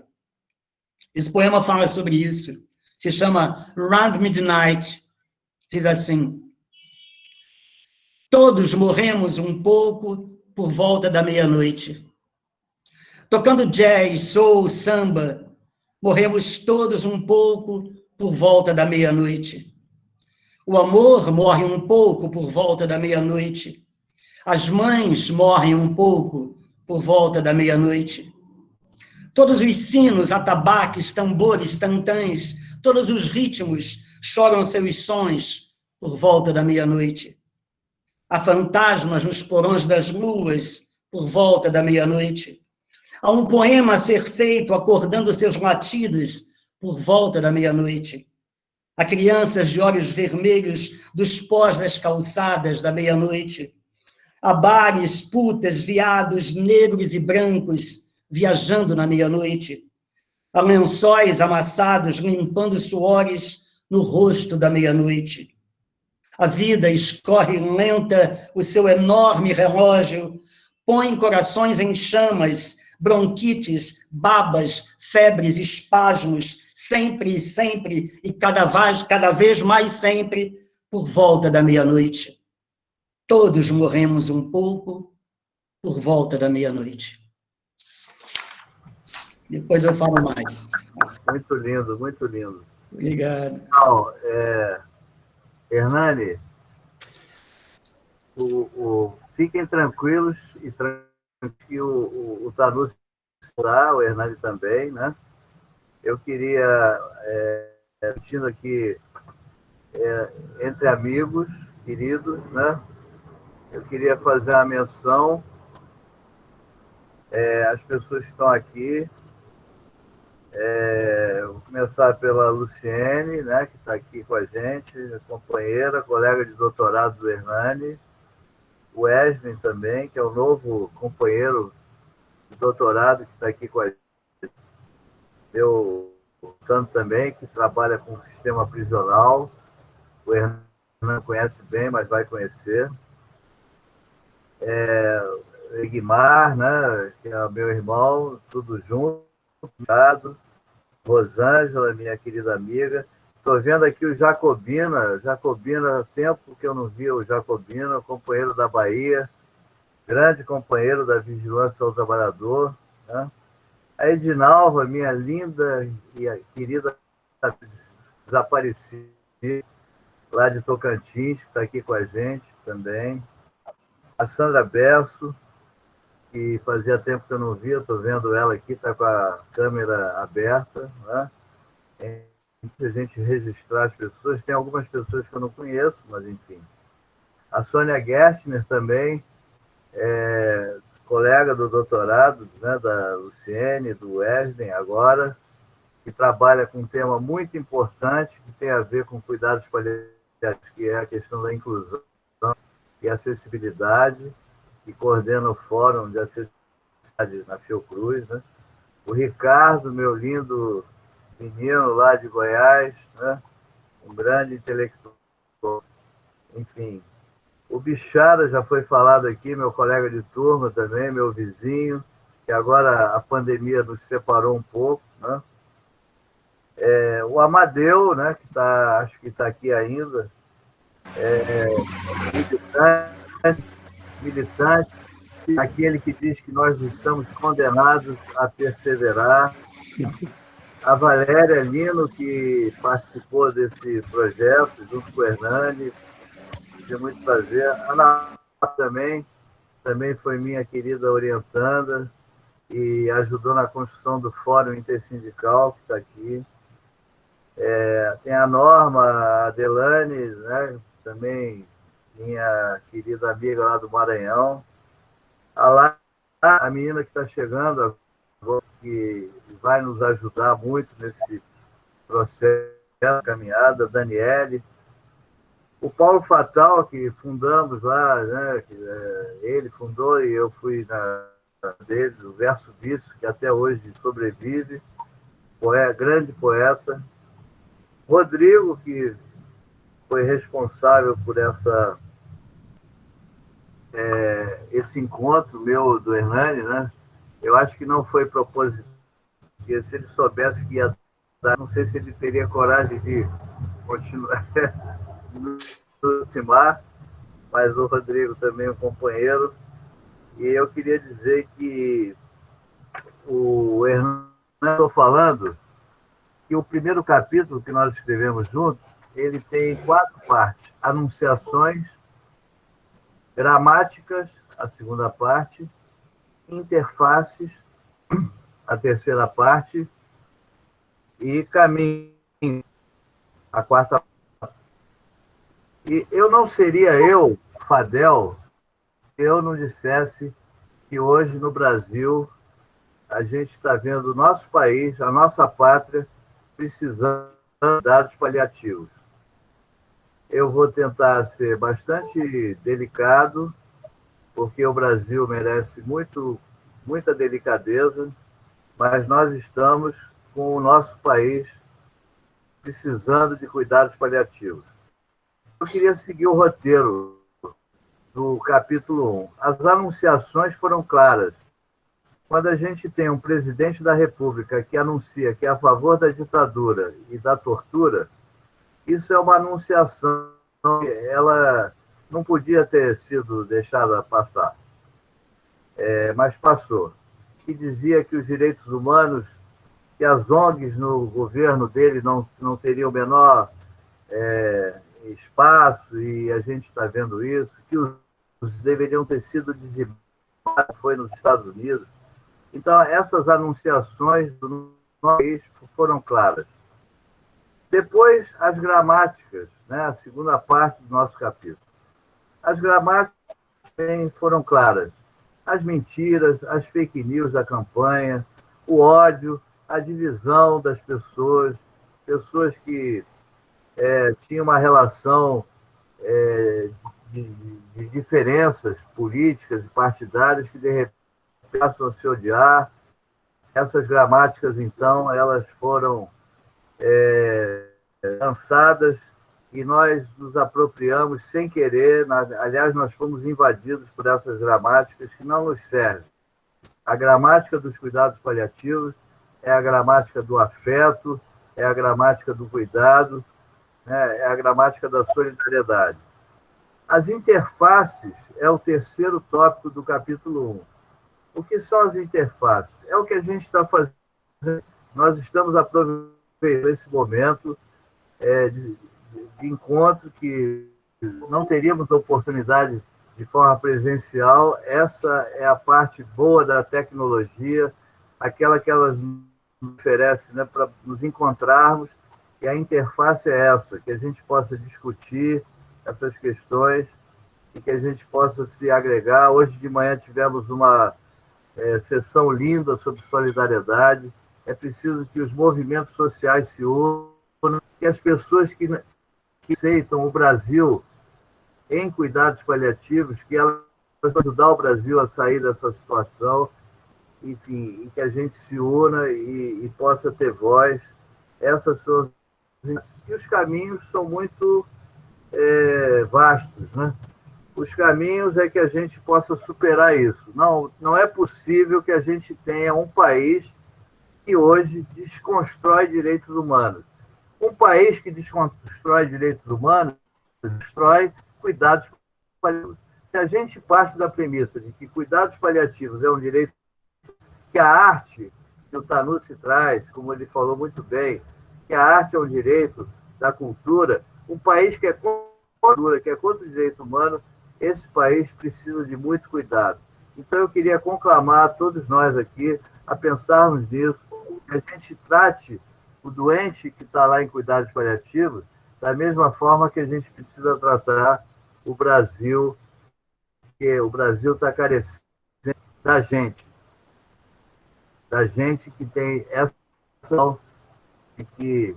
Esse poema fala sobre isso. Se chama Round Midnight. Diz assim: todos morremos um pouco por volta da meia-noite. Tocando jazz, soul, samba, morremos todos um pouco por volta da meia-noite. O amor morre um pouco por volta da meia-noite. As mães morrem um pouco por volta da meia-noite. Todos os sinos, atabaques, tambores, tantãs, todos os ritmos choram seus sons por volta da meia-noite. Há fantasmas nos porões das luas por volta da meia-noite. Há um poema a ser feito acordando seus latidos por volta da meia-noite. Há crianças de olhos vermelhos dos pós das calçadas da meia-noite. Há bares, putas, viados negros e brancos viajando na meia-noite. Há lençóis amassados limpando suores no rosto da meia-noite. A vida escorre lenta o seu enorme relógio, põe corações em chamas, bronquites, babas, febres, espasmos, sempre e sempre, e cada vez mais sempre, por volta da meia-noite. Todos morremos um pouco por volta da meia-noite. Depois eu falo mais. Muito lindo, muito lindo. Obrigado. Então, Hernani, fiquem tranquilos que o Tanu está, o Hernani também, né? Eu queria, discutindo aqui entre amigos queridos, né? Eu queria fazer a menção às pessoas que estão aqui. Vou começar pela Luciene, né, que está aqui com a gente, companheira, colega de doutorado do Hernani. O Wesley também, que é o novo companheiro de doutorado que está aqui com a gente. Meu tanto também, que trabalha com o sistema prisional. O Hernani não conhece bem, mas vai conhecer. Egmar, né, que é o meu irmão, tudo junto. Rosângela, minha querida amiga. Estou vendo aqui o Jacobina, tempo que eu não via o Jacobina, companheiro da Bahia, grande companheiro da Vigilância ao Trabalhador, né? A Edinalva, minha linda e querida desaparecida, lá de Tocantins, que está aqui com a gente também. A Sandra Besso, que fazia tempo que eu não via, estou vendo ela aqui, está com a câmera aberta, né? A gente registrar as pessoas, tem algumas pessoas que eu não conheço, mas enfim. A Sônia Gerstner também, colega do doutorado, né, da Luciene, do Wesley agora, que trabalha com um tema muito importante, que tem a ver com cuidados paliativos, que é a questão da inclusão e acessibilidade, que coordena o Fórum de Acessibilidade na Fiocruz, né? O Ricardo, meu lindo menino lá de Goiás, né? Um grande intelectual, enfim. O Bichara já foi falado aqui, meu colega de turma também, meu vizinho, que agora a pandemia nos separou um pouco, né? O Amadeu, né, que acho que está aqui ainda, militante, aquele que diz que nós estamos condenados a perseverar. A Valéria Lino, que participou desse projeto, junto com o Hernani, tive muito prazer. A Ana também foi minha querida orientanda e ajudou na construção do Fórum Intersindical, que está aqui. Tem a Norma, a Adelane, né, também minha querida amiga lá do Maranhão. A menina que está chegando, que vai nos ajudar muito nesse processo de caminhada, Daniele. O Paulo Fatal, que fundamos lá, né, ele fundou e eu fui na dele, o Verso Vício, que até hoje sobrevive, grande poeta. Rodrigo, que foi responsável por esse encontro meu do Hernani, né? Eu acho que não foi proposital, porque se ele soubesse que ia dar, não sei se ele teria coragem de continuar nos aproximar, mas o Rodrigo também é um companheiro. E eu queria dizer que o Hernani, estou falando, que o primeiro capítulo que nós escrevemos juntos, ele tem 4 partes: anunciações, gramáticas, a segunda parte, interfaces, a terceira parte, e caminho, a quarta parte. E eu não seria eu, Fadel, se eu não dissesse que hoje no Brasil a gente está vendo o nosso país, a nossa pátria, precisando de dados paliativos. Eu vou tentar ser bastante delicado, porque o Brasil merece muita delicadeza, mas nós estamos com o nosso país precisando de cuidados paliativos. Eu queria seguir o roteiro do capítulo 1. As anunciações foram claras. Quando a gente tem um presidente da República que anuncia que é a favor da ditadura e da tortura, isso é uma anunciação, ela não podia ter sido deixada passar, mas passou. Que dizia que os direitos humanos, que as ONGs no governo dele não teriam o menor espaço, e a gente está vendo isso, que os deveriam ter sido dizimados, foi nos Estados Unidos. Então, essas anunciações do nosso país foram claras. Depois, as gramáticas, né, a segunda parte do nosso capítulo. As gramáticas também foram claras. As mentiras, as fake news da campanha, o ódio, a divisão das pessoas que tinham uma relação de diferenças políticas e partidárias que, de repente, passam a se odiar. Essas gramáticas, então, elas foram lançadas e nós nos apropriamos sem querer. Aliás, nós fomos invadidos por essas gramáticas que não nos servem. A gramática dos cuidados paliativos é a gramática do afeto, é a gramática do cuidado, né? É a gramática da solidariedade. As interfaces é o terceiro tópico do capítulo 1. O que são as interfaces? É o que a gente está fazendo. Nós estamos aproveitando esse momento de encontro que não teríamos oportunidade de forma presencial. Essa é a parte boa da tecnologia, aquela que ela nos oferece, né, para nos encontrarmos, e a interface é essa, que a gente possa discutir essas questões e que a gente possa se agregar. Hoje de manhã tivemos uma sessão linda sobre solidariedade. É preciso que os movimentos sociais se unam, que as pessoas que aceitam o Brasil em cuidados paliativos, que elas possam ajudar o Brasil a sair dessa situação, enfim, e que a gente se una e possa ter voz. Essas são e os caminhos são muito vastos, né? os caminhos é que a gente possa superar isso. Não é possível que a gente tenha um país que hoje desconstrói direitos humanos. Um país que desconstrói direitos humanos, destrói cuidados paliativos. Se a gente parte da premissa de que cuidados paliativos é um direito que a arte, que o Tanucci traz, como ele falou muito bem, que a arte é um direito da cultura, um país que é contra a cultura, que é contra o direito humano, esse país precisa de muito cuidado. Então, eu queria conclamar todos nós aqui a pensarmos nisso, que a gente trate o doente que está lá em cuidados paliativos da mesma forma que a gente precisa tratar o Brasil, que o Brasil está carecendo da gente que tem essa noção de que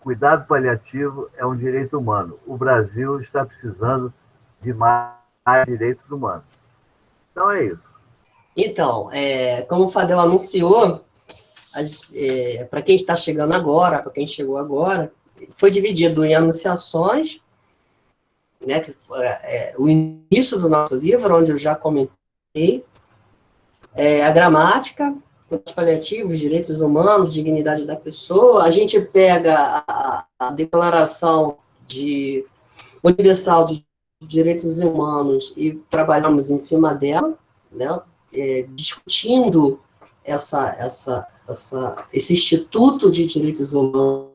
cuidado paliativo é um direito humano. O Brasil está precisando de mais direitos humanos. Então, é isso. Então, como o Fadel anunciou, para quem está chegando agora, para quem chegou agora, foi dividido em anunciações, né, que foi, o início do nosso livro, onde eu já comentei, a gramática, cuidados paliativos, direitos humanos, dignidade da pessoa. A gente pega a Declaração Universal dos Direitos Humanos e trabalhamos em cima dela, né, discutindo esse Instituto de Direitos Humanos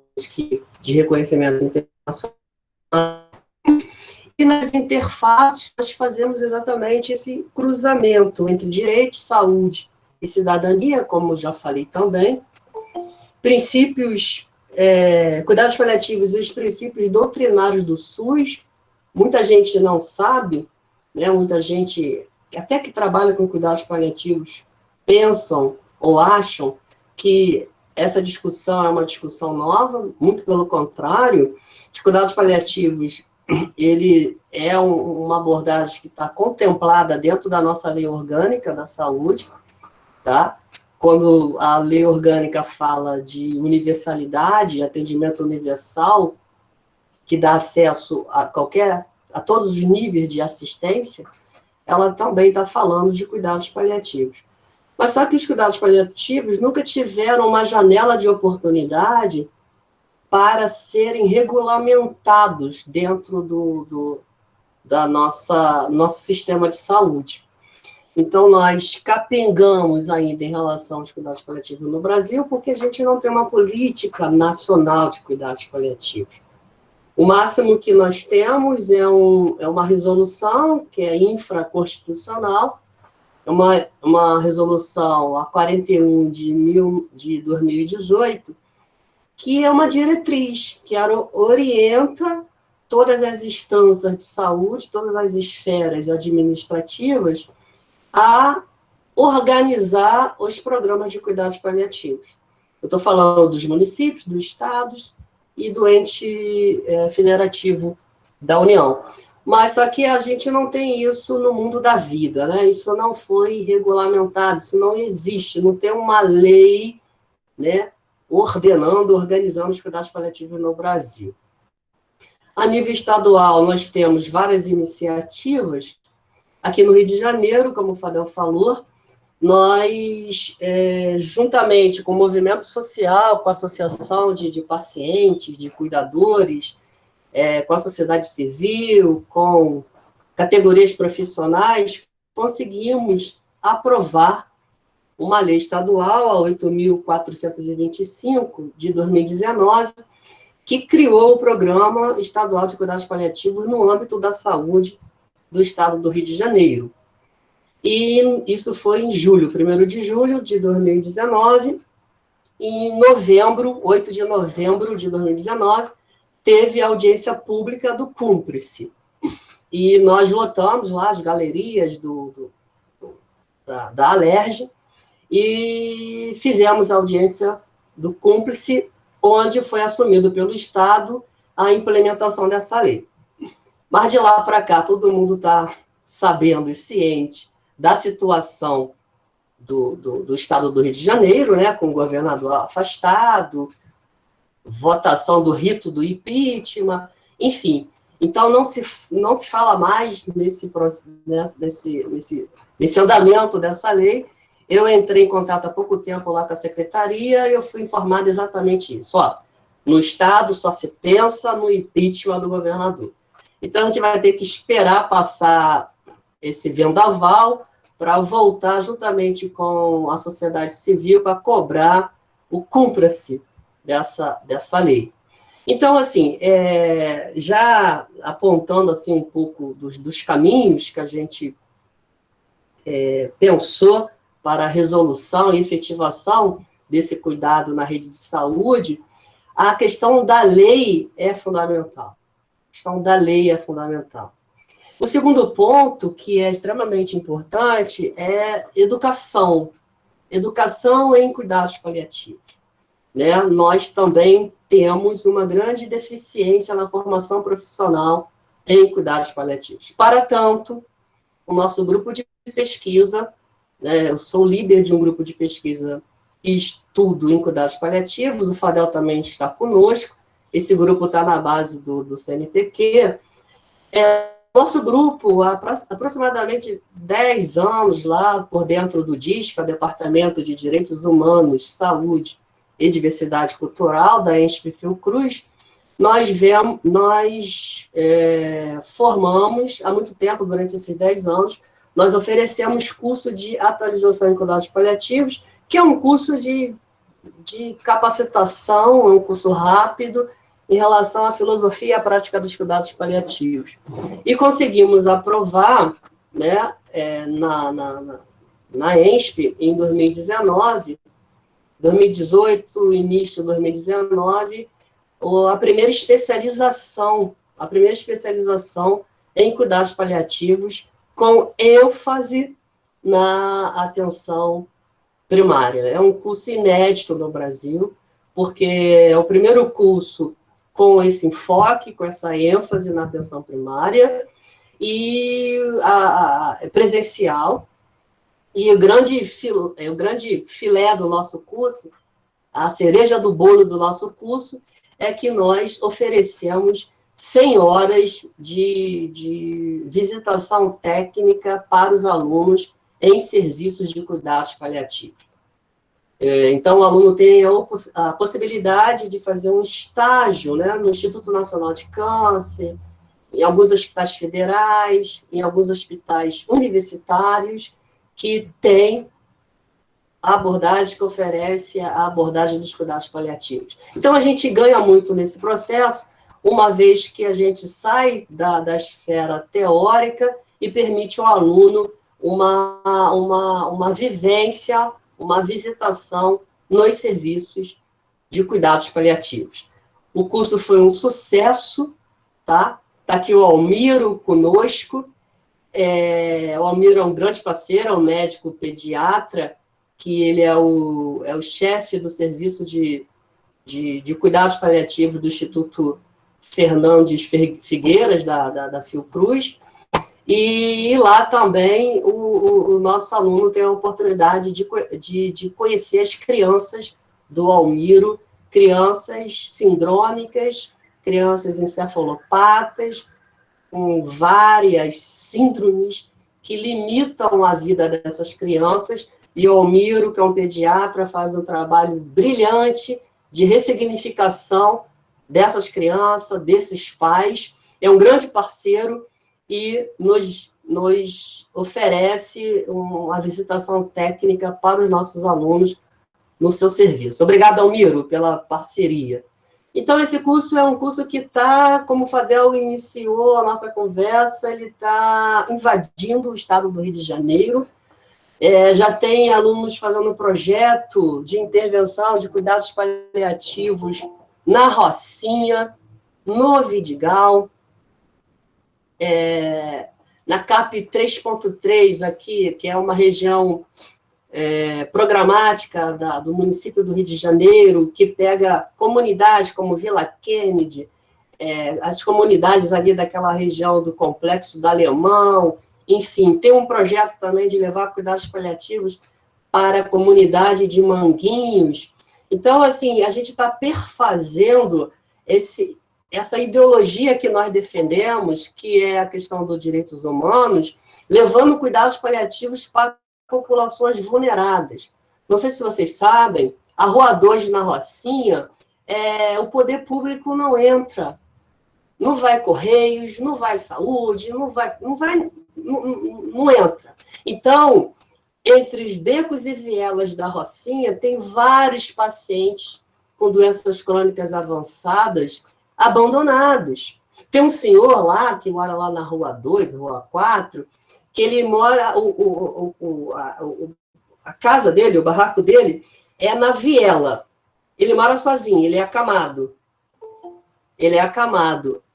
de reconhecimento internacional. E nas interfaces nós fazemos exatamente esse cruzamento entre direito, saúde e cidadania, como já falei também, princípios, cuidados paliativos e os princípios doutrinários do SUS. Muita gente não sabe, né, muita gente, até que trabalha com cuidados paliativos, pensam ou acham que essa discussão é uma discussão nova, muito pelo contrário, os cuidados paliativos, ele é uma abordagem que está contemplada dentro da nossa lei orgânica da saúde, tá? Quando a lei orgânica fala de universalidade, atendimento universal, que dá acesso a todos os níveis de assistência, ela também está falando de cuidados paliativos. Mas só que os cuidados paliativos nunca tiveram uma janela de oportunidade para serem regulamentados dentro do nosso sistema de saúde. Então, nós capengamos ainda em relação aos cuidados paliativos no Brasil, porque a gente não tem uma política nacional de cuidados paliativos. O máximo que nós temos é uma resolução que é infraconstitucional, uma resolução a 41 de 2018, que é uma diretriz que orienta todas as instâncias de saúde, todas as esferas administrativas, a organizar os programas de cuidados paliativos. Eu estou falando dos municípios, dos estados e do ente federativo da União. Mas só que a gente não tem isso no mundo da vida, né? Isso não foi regulamentado, isso não existe, não tem uma lei, né, organizando os cuidados paliativos no Brasil. A nível estadual, nós temos várias iniciativas. Aqui no Rio de Janeiro, como o Fadel falou, nós, juntamente com o movimento social, com a associação de pacientes, de cuidadores, com a sociedade civil, com categorias profissionais, conseguimos aprovar uma lei estadual, a 8.425, de 2019, que criou o Programa Estadual de Cuidados Paliativos no âmbito da saúde do Estado do Rio de Janeiro. E isso foi em julho, 1º de julho de 2019. Em novembro, 8 de novembro de 2019, teve a audiência pública do Cúmplice. E nós lotamos lá as galerias da Alerj e fizemos a audiência do Cúmplice, onde foi assumido pelo Estado a implementação dessa lei. Mas de lá para cá, todo mundo está sabendo e ciente da situação do Estado do Rio de Janeiro, né, com o governador afastado, votação do rito do impeachment, enfim. Então, não se fala mais nesse andamento dessa lei. Eu entrei em contato há pouco tempo lá com a secretaria e eu fui informado exatamente isso. Ó, no Estado só se pensa no impeachment do governador. Então, a gente vai ter que esperar passar esse vendaval para voltar juntamente com a sociedade civil para cobrar o cumpra-se dessa lei. Então, assim, já apontando assim, um pouco dos caminhos que a gente pensou para a resolução e efetivação desse cuidado na rede de saúde, a questão da lei é fundamental. A questão da lei é fundamental. O segundo ponto, que é extremamente importante, é educação. Educação em cuidados paliativos. Né? Nós também temos uma grande deficiência na formação profissional em cuidados paliativos. Para tanto, o nosso grupo de pesquisa, né, eu sou líder de um grupo de pesquisa e estudo em cuidados paliativos, o Fadel também está conosco, esse grupo está na base do CNPq. Nosso grupo, há aproximadamente 10 anos lá, por dentro do DISCA, Departamento de Direitos Humanos, Saúde e Diversidade Cultural, da ENSP Fiocruz, nós formamos, há muito tempo, durante esses 10 anos, nós oferecemos curso de atualização em cuidados paliativos, que é um curso de capacitação, é um curso rápido, em relação à filosofia e à prática dos cuidados paliativos. E conseguimos aprovar, né, na ENSP, em 2018, início de 2019, a primeira especialização em cuidados paliativos, com ênfase na atenção primária. É um curso inédito no Brasil, porque é o primeiro curso com esse enfoque, com essa ênfase na atenção primária, e presencial. E o grande filé do nosso curso, a cereja do bolo do nosso curso, é que nós oferecemos 100 horas de visitação técnica para os alunos em serviços de cuidados paliativos. Então, o aluno tem a possibilidade de fazer um estágio, né, no Instituto Nacional de Câncer, em alguns hospitais federais, em alguns hospitais universitários, que tem a abordagem que oferece a abordagem dos cuidados paliativos. Então, a gente ganha muito nesse processo, uma vez que a gente sai da esfera teórica e permite ao aluno uma vivência, uma visitação nos serviços de cuidados paliativos. O curso foi um sucesso, tá? Está aqui o Almiro conosco. O Almiro é um grande parceiro, é um médico pediatra, que ele é o chefe do serviço de cuidados paliativos do Instituto Fernandes Figueiras, da Fiocruz. E lá também o nosso aluno tem a oportunidade de conhecer as crianças do Almiro, crianças sindrômicas, crianças encefalopatas, com várias síndromes que limitam a vida dessas crianças, e o Almiro, que é um pediatra, faz um trabalho brilhante de ressignificação dessas crianças, desses pais, é um grande parceiro e nos oferece uma visitação técnica para os nossos alunos no seu serviço. Obrigada, Almiro, pela parceria. Então, esse curso é um curso que está, como o Fadel iniciou a nossa conversa, ele está invadindo o estado do Rio de Janeiro. Já tem alunos fazendo um projeto de intervenção de cuidados paliativos na Rocinha, no Vidigal, na CAP 3.3 aqui, que é uma região programática do município do Rio de Janeiro, que pega comunidades como Vila Kennedy, as comunidades ali daquela região do Complexo do Alemão, enfim, tem um projeto também de levar cuidados paliativos para a comunidade de Manguinhos. Então, assim, a gente está perfazendo essa ideologia que nós defendemos, que é a questão dos direitos humanos, levando cuidados paliativos para populações vulneradas. Não sei se vocês sabem, a Rua 2 na Rocinha, o poder público não entra. Não vai Correios, não vai Saúde, não entra. Então, entre os becos e vielas da Rocinha, tem vários pacientes com doenças crônicas avançadas abandonados. Tem um senhor lá, que mora lá na Rua 2, Rua 4, que ele mora, a casa dele, o barraco dele, é na viela. Ele mora sozinho, ele é acamado.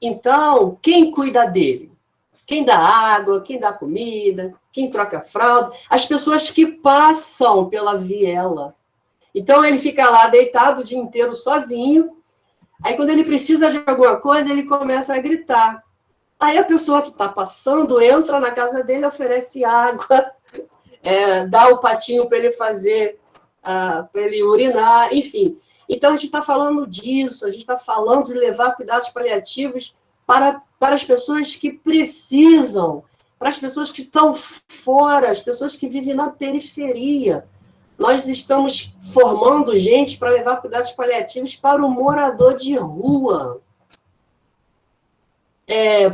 Então, quem cuida dele? Quem dá água, quem dá comida, quem troca fralda? As pessoas que passam pela viela. Então, ele fica lá deitado o dia inteiro sozinho. Aí, quando ele precisa de alguma coisa, ele começa a gritar. Aí, a pessoa que está passando entra na casa dele, oferece água, dá o patinho para ele fazer, para ele urinar, enfim. Então, a gente está falando disso, a gente está falando de levar cuidados paliativos para as pessoas que precisam, para as pessoas que estão fora, as pessoas que vivem na periferia. Nós estamos formando gente para levar cuidados paliativos para o morador de rua,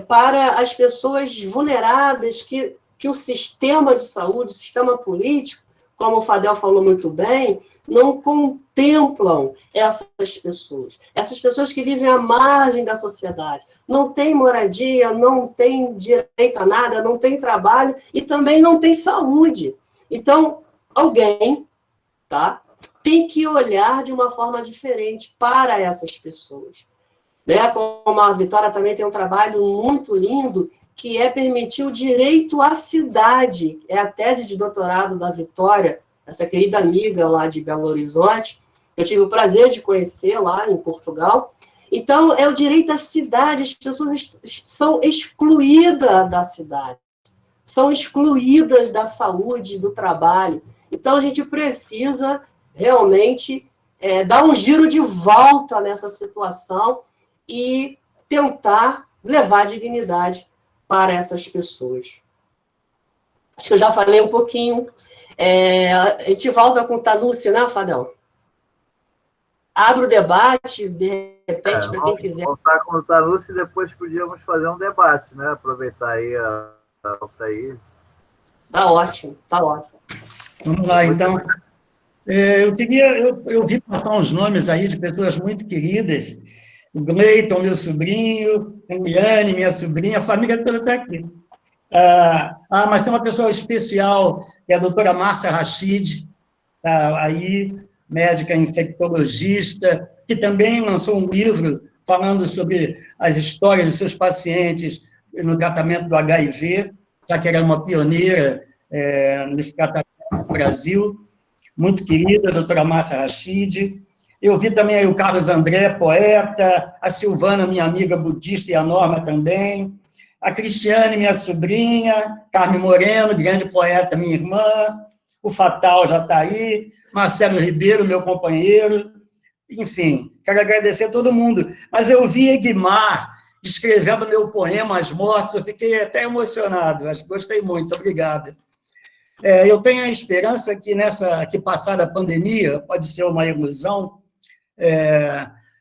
para as pessoas vulneradas que o sistema de saúde, o sistema político, como o Fadel falou muito bem, não contemplam essas pessoas que vivem à margem da sociedade, não têm moradia, não têm direito a nada, não têm trabalho e também não têm saúde. Então, alguém, tá, tem que olhar de uma forma diferente para essas pessoas. Né? Como a Vitória também tem um trabalho muito lindo, que é permitir o direito à cidade. É a tese de doutorado da Vitória, essa querida amiga lá de Belo Horizonte. Eu tive o prazer de conhecer lá em Portugal. Então, é o direito à cidade. As pessoas são excluídas da cidade, são excluídas da saúde, do trabalho. Então, a gente precisa realmente dar um giro de volta nessa situação e tentar levar dignidade para essas pessoas. Acho que eu já falei um pouquinho. A gente volta com o Tanúcio, né, Fadel? Abre o debate, de repente, para quem quiser. Voltar com o Tanúcio e depois podíamos fazer um debate, né? Aproveitar aí aí. Tá ótimo, tá ótimo. Vamos lá, então. Eu vi passar uns nomes aí de pessoas muito queridas. O Gleiton, meu sobrinho, a Eliane, minha sobrinha, a família toda está aqui. Mas tem uma pessoa especial, que é a doutora Márcia Rachid, aí, médica infectologista, que também lançou um livro falando sobre as histórias de seus pacientes no tratamento do HIV, já que era uma pioneira nesse tratamento no Brasil. Muito querida, a doutora Márcia Rachid. Eu vi também aí o Carlos André, poeta, a Silvana, minha amiga budista, e a Norma também, a Cristiane, minha sobrinha, Carmen Moreno, grande poeta, minha irmã, o Fatal já está aí, Marcelo Ribeiro, meu companheiro, enfim, quero agradecer a todo mundo. Mas eu vi Egmar escrevendo meu poema As Mortes, eu fiquei até emocionado, gostei muito, obrigado. Eu tenho a esperança que passada a pandemia, pode ser uma ilusão,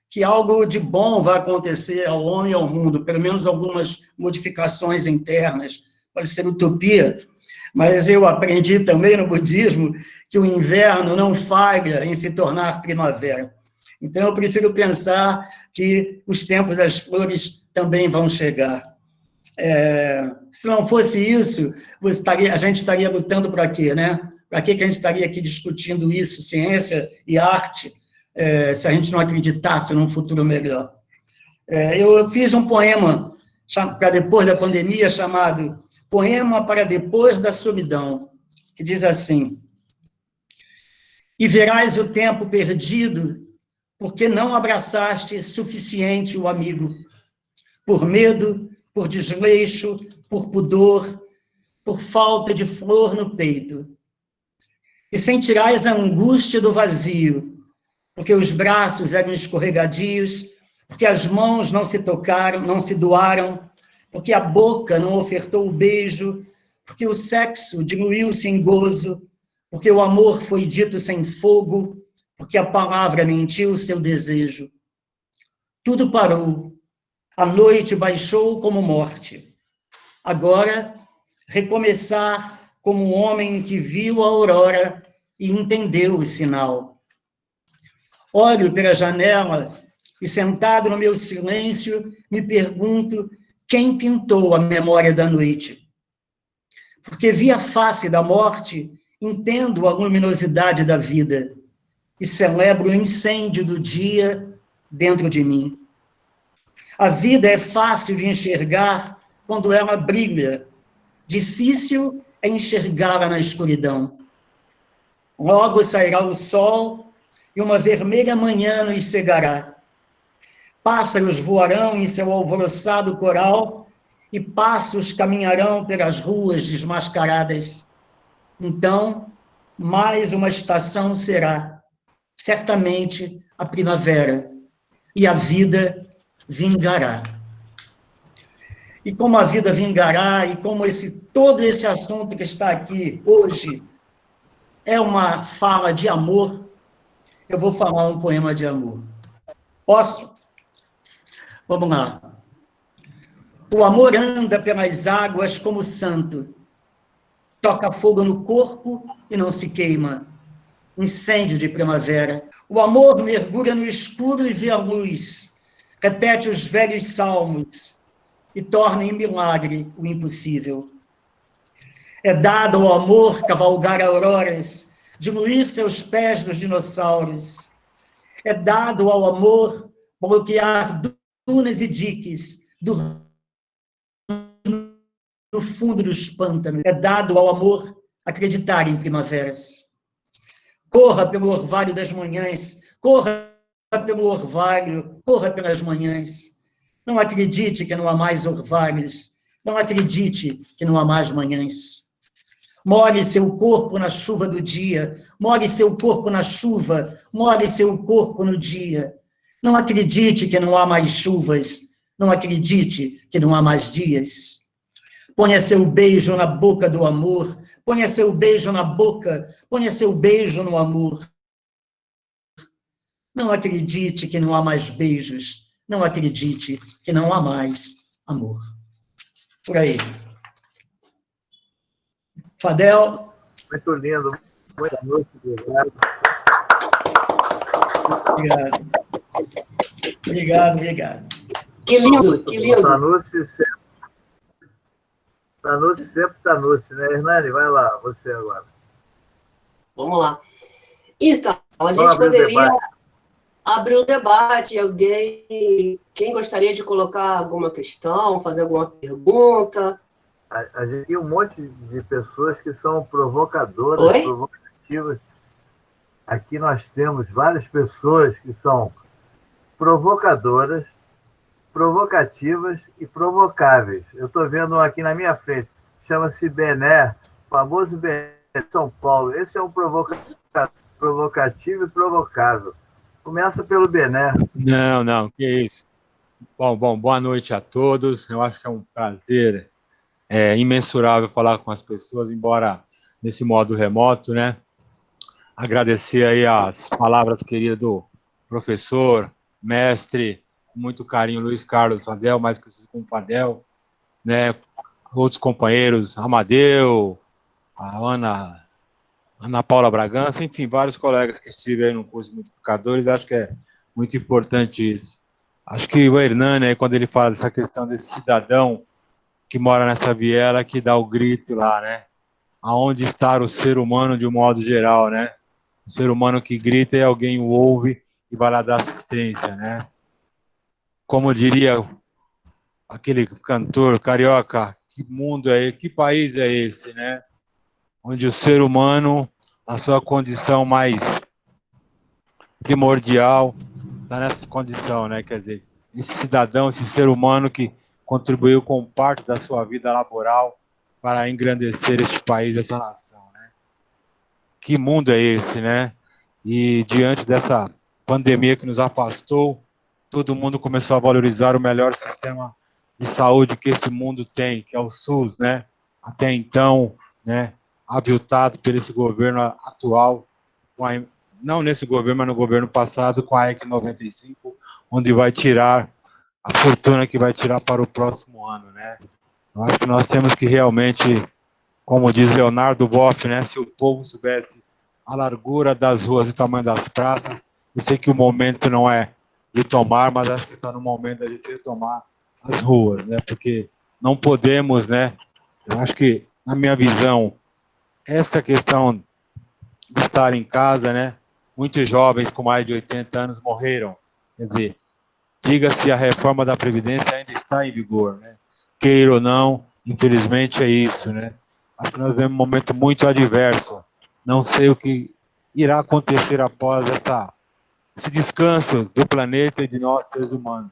que algo de bom vai acontecer ao homem e ao mundo, pelo menos algumas modificações internas, pode ser utopia, mas eu aprendi também no budismo que o inverno não falha em se tornar primavera. Então, eu prefiro pensar que os tempos das flores também vão chegar. Se não fosse isso, a gente estaria lutando para quê, né? Para que a gente estaria aqui discutindo isso, ciência e arte, se a gente não acreditasse num futuro melhor? Eu fiz um poema para depois da pandemia, chamado Poema para Depois da Solidão, que diz assim: e verás o tempo perdido, porque não abraçaste suficiente o amigo, por medo, por desleixo, por pudor, por falta de flor no peito. E sentirás a angústia do vazio, porque os braços eram escorregadios, porque as mãos não se tocaram, não se doaram, porque a boca não ofertou o beijo, porque o sexo diluiu-se em gozo, porque o amor foi dito sem fogo, porque a palavra mentiu seu desejo. Tudo parou. A noite baixou como morte. Agora, recomeçar como um homem que viu a aurora e entendeu o sinal. Olho pela janela e, sentado no meu silêncio, me pergunto quem pintou a memória da noite. Porque vi a face da morte, entendo a luminosidade da vida e celebro o incêndio do dia dentro de mim. A vida é fácil de enxergar quando ela brilha, difícil é enxergá-la na escuridão. Logo sairá o sol e uma vermelha manhã nos cegará. Pássaros voarão em seu alvoroçado coral e passos caminharão pelas ruas desmascaradas. Então, mais uma estação será, certamente, a primavera, e a vida vingará. E como a vida vingará, e como todo esse assunto que está aqui hoje é uma fala de amor, eu vou falar um poema de amor. Posso? Vamos lá. O amor anda pelas águas como santo, toca fogo no corpo e não se queima, incêndio de primavera. O amor mergulha no escuro e vê a luz, repete os velhos salmos e torna em milagre o impossível. É dado ao amor cavalgar auroras, diluir seus pés nos dinossauros. É dado ao amor bloquear dunas e diques, no fundo dos pântanos. É dado ao amor acreditar em primaveras. Corra pelo orvalho das manhãs, corra pelo orvalho, corra pelas manhãs. Não acredite que não há mais orvalhos, não acredite que não há mais manhãs. Molhe seu corpo na chuva do dia, molhe seu corpo na chuva, molhe seu corpo no dia. Não acredite que não há mais chuvas, não acredite que não há mais dias. Ponha seu beijo na boca do amor, ponha seu beijo na boca, ponha seu beijo no amor. Não acredite que não há mais beijos, não acredite que não há mais amor. Por aí. Fadel. Muito lindo. Boa noite, obrigado. Obrigado. Que lindo, que lindo. Tanúcio sempre Tanúcio, né? Hernani, vai lá, você agora. Vamos lá. Então, a gente poderia abrir o debate. Quem gostaria de colocar alguma questão, fazer alguma pergunta? A gente tem um monte de pessoas que são provocadoras, provocativas. Aqui nós temos várias pessoas que são provocadoras, provocativas e provocáveis. Eu estou vendo um aqui na minha frente, chama-se Bené, famoso Bené de São Paulo. Esse é um provocativo e provocável. Começa pelo Bené. Não, que isso. Bom, boa noite a todos. Eu acho que é um prazer imensurável falar com as pessoas, embora nesse modo remoto, né? Agradecer aí as palavras queridas do professor, mestre, com muito carinho, Luiz Carlos Fadel, mais conhecido como Fadel, né? Outros companheiros, Amadeu, a Ana Paula Bragança, enfim, vários colegas que estiveram no curso de multiplicadores, acho que é muito importante isso. Acho que o Hernani, quando ele fala dessa questão desse cidadão que mora nessa viela, que dá o grito lá, né? Aonde está o ser humano de um modo geral, né? O ser humano que grita e alguém o ouve e vai lá dar assistência, né? Como diria aquele cantor carioca, que mundo é esse, que país é esse, né? Onde o ser humano, na sua condição mais primordial, está nessa condição, né? Quer dizer, esse cidadão, esse ser humano que contribuiu com parte da sua vida laboral para engrandecer este país, essa nação, né? Que mundo é esse, né? E diante dessa pandemia que nos afastou, todo mundo começou a valorizar o melhor sistema de saúde que esse mundo tem, que é o SUS, né? Até então, né, aviltado por esse governo atual, não nesse governo, mas no governo passado, com a EC 95, onde vai tirar a fortuna que vai tirar para o próximo ano, né? Eu acho que nós temos que realmente, como diz Leonardo Boff, né, se o povo soubesse a largura das ruas e o tamanho das praças, eu sei que o momento não é de tomar, mas acho que está no momento da gente retomar as ruas, né? Porque não podemos, né? Eu acho que, na minha visão, essa questão de estar em casa, né? Muitos jovens com mais de 80 anos morreram. Quer dizer, diga-se, a reforma da Previdência ainda está em vigor, né? Queira ou não, infelizmente é isso, né? Acho que nós vivemos um momento muito adverso. Não sei o que irá acontecer após esse descanso do planeta e de nós, seres humanos.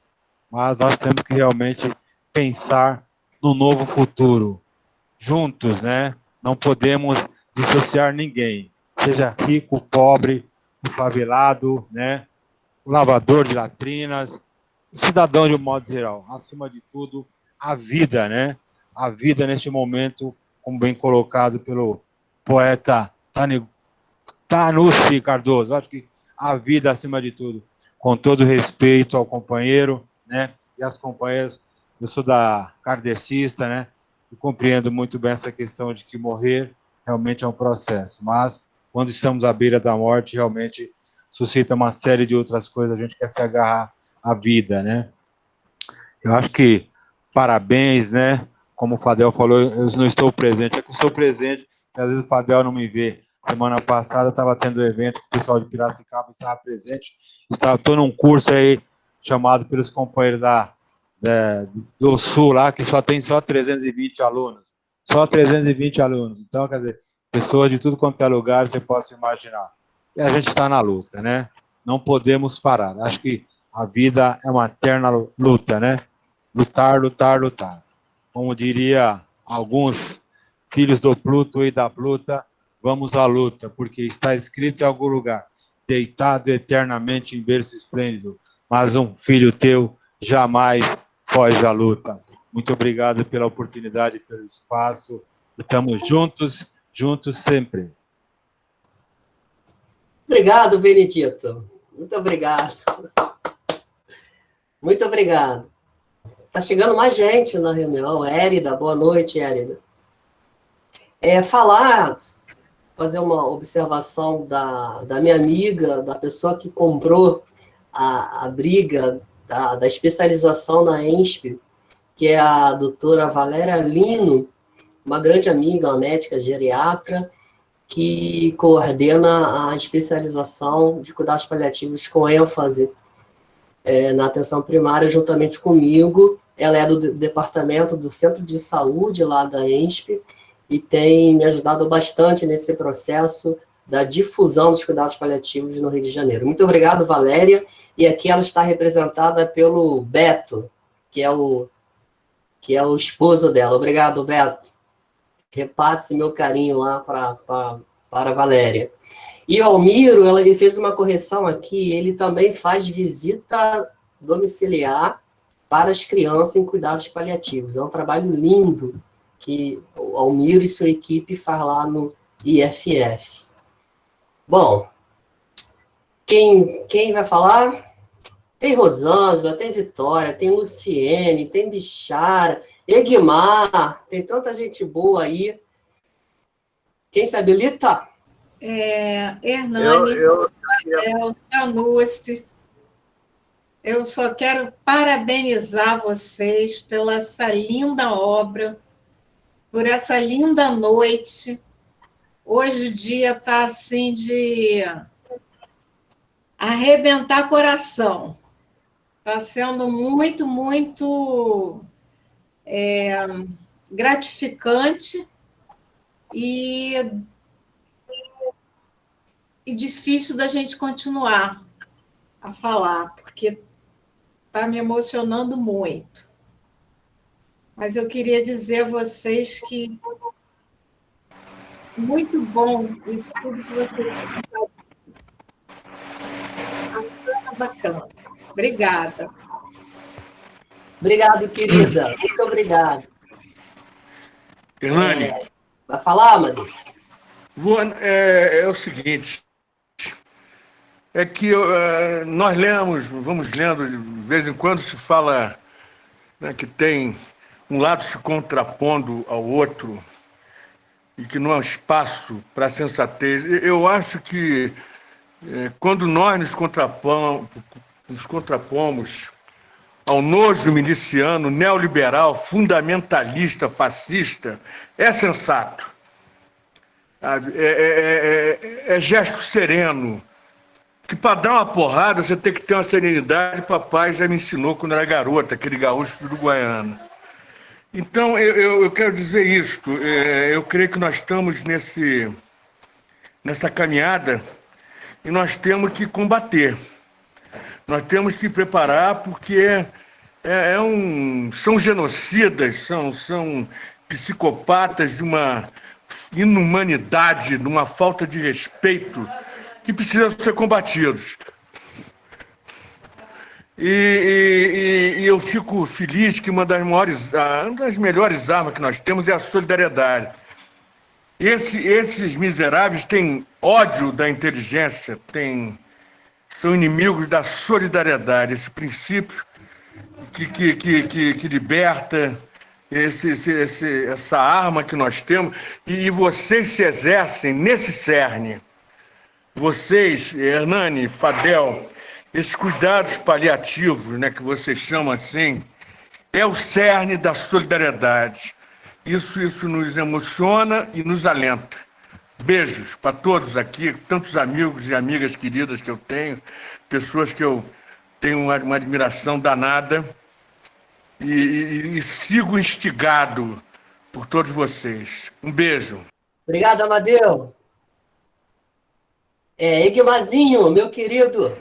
Mas nós temos que realmente pensar no novo futuro, juntos, né? Não podemos dissociar ninguém, seja rico, pobre, o favelado, né? O lavador de latrinas, o cidadão de um modo geral. Acima de tudo, a vida, né? A vida neste momento, como bem colocado pelo poeta Tanucci Cardoso. Acho que a vida acima de tudo, com todo respeito ao companheiro, né? E às companheiras, eu sou da kardecista, né? E compreendo muito bem essa questão de que morrer realmente é um processo, mas quando estamos à beira da morte, realmente suscita uma série de outras coisas, a gente quer se agarrar à vida, né? Eu acho que parabéns, né? Como o Fadel falou, eu não estou presente, é que eu estou presente, e às vezes o Fadel não me vê. Semana passada estava tendo evento com o pessoal de Piracicaba, estava presente, estou num curso aí chamado pelos companheiros do Sul lá, que só tem 320 alunos. Só 320 alunos. Então, quer dizer, pessoas de tudo quanto é lugar, você possa imaginar. E a gente está na luta, né? Não podemos parar. Acho que a vida é uma eterna luta, né? Lutar, lutar, lutar. Como diria alguns filhos do Pluto e da Pluta, vamos à luta, porque está escrito em algum lugar, deitado eternamente em berço esplêndido, mas um filho teu jamais foge à luta. Muito obrigado pela oportunidade, pelo espaço. Estamos juntos, juntos sempre. Obrigado, Benedito. Muito obrigado. Muito obrigado. Está chegando mais gente na reunião. Érida, boa noite, Érida. Fazer uma observação da minha amiga, da pessoa que comprou a briga da especialização na ENSP, que é a doutora Valéria Lino, uma grande amiga, uma médica geriatra, que coordena a especialização de cuidados paliativos com ênfase na atenção primária, juntamente comigo. Ela é do departamento do Centro de Saúde lá da ENSP e tem me ajudado bastante nesse processo da difusão dos cuidados paliativos no Rio de Janeiro. Muito obrigado, Valéria. E aqui ela está representada pelo Beto, que é o esposo dela. Obrigado, Beto. Repasse meu carinho lá para a Valéria. E o Almiro, ele fez uma correção aqui, ele também faz visita domiciliar para as crianças em cuidados paliativos. É um trabalho lindo que o Almiro e sua equipe faz lá no IFF. Bom, quem vai falar? Tem Rosângela, tem Vitória, tem Luciene, tem Bichara, Egmar, tem tanta gente boa aí. Quem se habilita? Hernani, Tanucci, eu só quero parabenizar vocês pela essa linda obra, por essa linda noite. Hoje o dia está assim de arrebentar coração. Está sendo muito, muito gratificante e difícil da gente continuar a falar, porque está me emocionando muito. Mas eu queria dizer a vocês que muito bom isso tudo que vocês estão fazendo. Bacana. Obrigada. Obrigado, querida. Muito obrigado. Hernani, Vai falar, Mari? é o seguinte, é que nós vamos lendo, de vez em quando se fala, né, que tem um lado se contrapondo ao outro e que não há espaço para a sensatez. Eu acho que quando nós nos contrapomos ao nojo miliciano, neoliberal, fundamentalista, fascista, é sensato. É gesto sereno. Que para dar uma porrada você tem que ter uma serenidade. Papai já me ensinou quando era garota, aquele gaúcho do Uruguaiana. Então, eu quero dizer isto. Eu creio que nós estamos nessa caminhada e nós temos que combater. Nós temos que preparar, porque são genocidas, são psicopatas de uma inumanidade, de uma falta de respeito que precisam ser combatidos. E eu fico feliz que uma das melhores armas que nós temos é a solidariedade. Esses miseráveis têm ódio da inteligência, são inimigos da solidariedade, esse princípio que liberta, essa arma que nós temos, e vocês se exercem nesse cerne. Vocês, Hernani, Fadel, esses cuidados paliativos, né, que vocês chamam assim, é o cerne da solidariedade. Isso nos emociona e nos alenta. Beijos para todos aqui, tantos amigos e amigas queridas que eu tenho, pessoas que eu tenho uma admiração danada, e sigo instigado por todos vocês. Um beijo. Obrigado, Amadeu. Egmazinho, meu querido.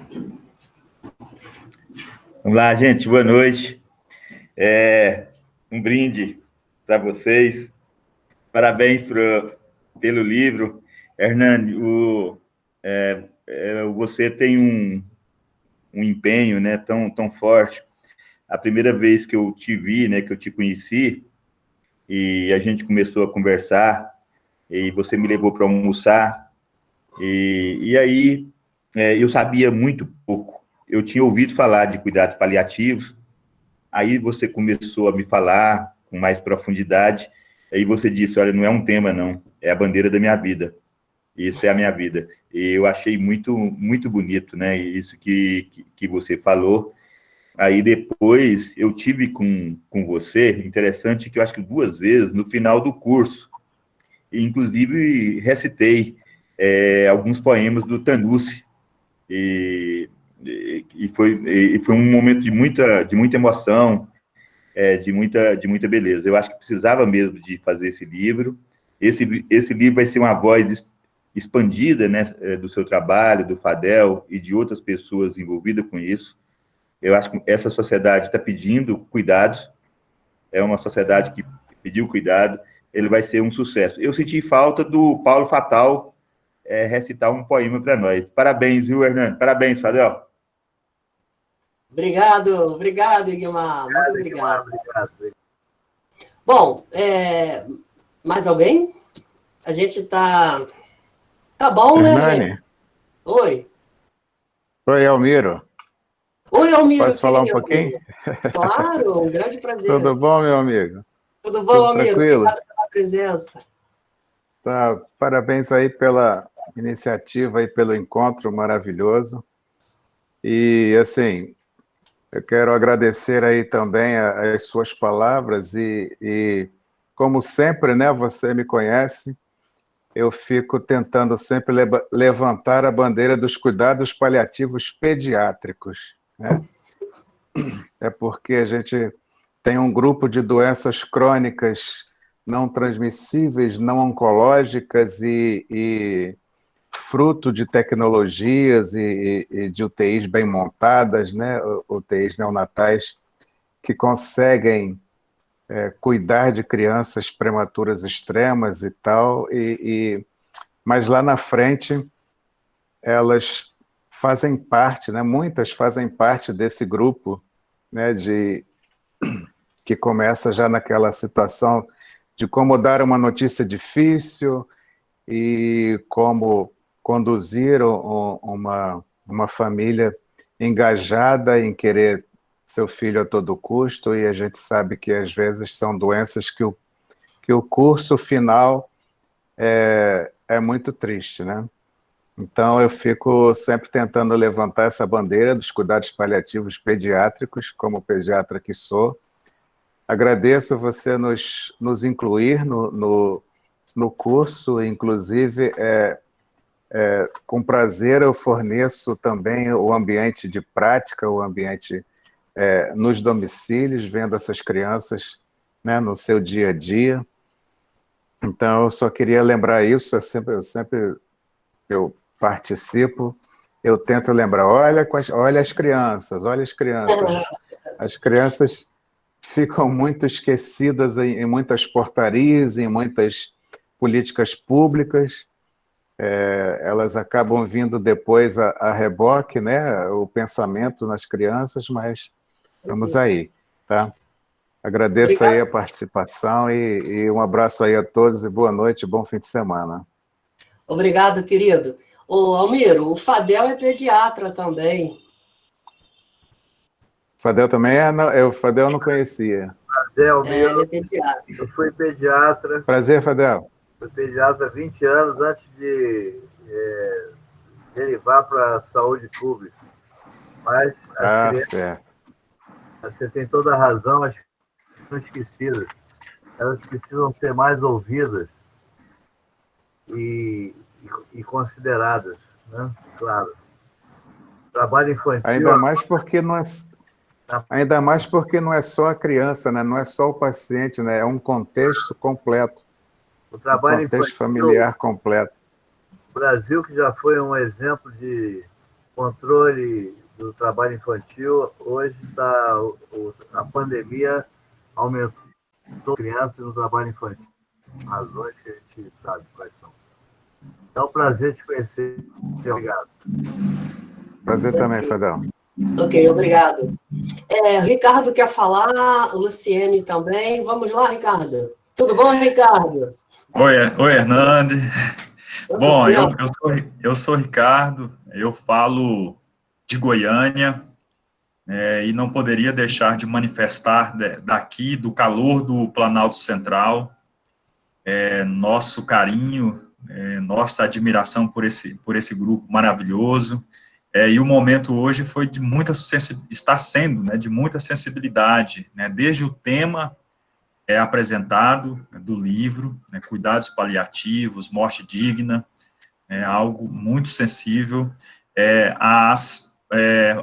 Vamos lá, gente, boa noite. Um brinde para vocês. Parabéns pelo livro. Hernani, você tem um empenho, né, tão forte. A primeira vez que eu te vi, né, que eu te conheci, e a gente começou a conversar, e você me levou para almoçar, e aí eu sabia muito pouco. Eu tinha ouvido falar de cuidados paliativos, aí você começou a me falar com mais profundidade, aí você disse, olha, não é um tema, não, é a bandeira da minha vida, isso é a minha vida. E eu achei muito, muito bonito, né, isso que você falou. Aí depois eu tive com você, interessante que eu acho que 2 vezes no final do curso, inclusive recitei alguns poemas do Tanucci, e foi um momento de muita emoção, de muita beleza. Eu acho que precisava mesmo de fazer esse livro. Esse livro vai ser uma voz expandida, né, do seu trabalho, do Fadel e de outras pessoas envolvidas com isso. Eu acho que essa sociedade está pedindo cuidados, é uma sociedade que pediu cuidado, ele vai ser um sucesso. Eu senti falta do Paulo Fatal recitar um poema para nós. Parabéns, viu, Hernani? Parabéns, Fadel. Obrigado, Egmar. Muito obrigado. Bom, mais alguém? A gente tá bom, Hernani. né, gente? Oi. Oi, Almiro. Oi, Almiro. Posso falar um pouquinho? Claro, um grande prazer. Tudo bom, meu amigo? Tudo bom, Almiro? Tranquilo? Obrigado pela presença. Tá, parabéns aí pela iniciativa e pelo encontro maravilhoso. E, assim, eu quero agradecer aí também as suas palavras e como sempre, né, você me conhece, eu fico tentando sempre levantar a bandeira dos cuidados paliativos pediátricos, né? É porque a gente tem um grupo de doenças crônicas não transmissíveis, não oncológicas e fruto de tecnologias e de UTIs bem montadas, né? UTIs neonatais que conseguem cuidar de crianças prematuras extremas e tal, mas lá na frente elas fazem parte, né, muitas fazem parte desse grupo, né, que começa já naquela situação de como dar uma notícia difícil e como conduzir uma família engajada em querer seu filho a todo custo, e a gente sabe que às vezes são doenças que o curso final é muito triste, né? Então eu fico sempre tentando levantar essa bandeira dos cuidados paliativos pediátricos, como pediatra que sou. Agradeço você nos incluir no curso, inclusive, com prazer eu forneço também o ambiente de prática, o ambiente nos domicílios, vendo essas crianças, né, no seu dia a dia. Então, eu só queria lembrar isso, eu participo, eu tento lembrar, olha as crianças, as crianças ficam muito esquecidas em muitas portarias, em muitas políticas públicas, elas acabam vindo depois a reboque, né, o pensamento nas crianças, mas estamos aí, tá? Agradeço aí a participação e um abraço aí a todos e boa noite, bom fim de semana. Obrigado, querido. Ô, Almiro, o Fadel é pediatra também. Fadel também é? Não, o Fadel eu não conhecia. Prazer, Almiro. Ele é pediatra. Eu fui pediatra. Prazer, Fadel. Fui pediatra há 20 anos antes de derivar para a saúde pública. Mas certo. Você tem toda a razão, as crianças são esquecidas. Elas precisam ser mais ouvidas e consideradas, né? Claro. Trabalho infantil... Ainda mais porque não é só a criança, né? Não é só o paciente, né? É um contexto completo. O trabalho contexto infantil, familiar completo. O Brasil, que já foi um exemplo de controle do trabalho infantil, hoje a pandemia aumentou crianças no trabalho infantil. Razões que a gente sabe quais são. É um prazer te conhecer. Obrigado. Prazer também, Fadel. Ok, obrigado. Ricardo quer falar, Luciene também. Vamos lá, Ricardo. Tudo bom, Ricardo? Oi, Hernande. Bom, eu sou Ricardo, eu falo de Goiânia, e não poderia deixar de manifestar daqui, do calor do Planalto Central, nosso carinho, nossa admiração por esse grupo maravilhoso, e o momento hoje foi está sendo, né, de muita sensibilidade, né, desde o tema apresentado, né, do livro, né, Cuidados Paliativos, Morte Digna, algo muito sensível,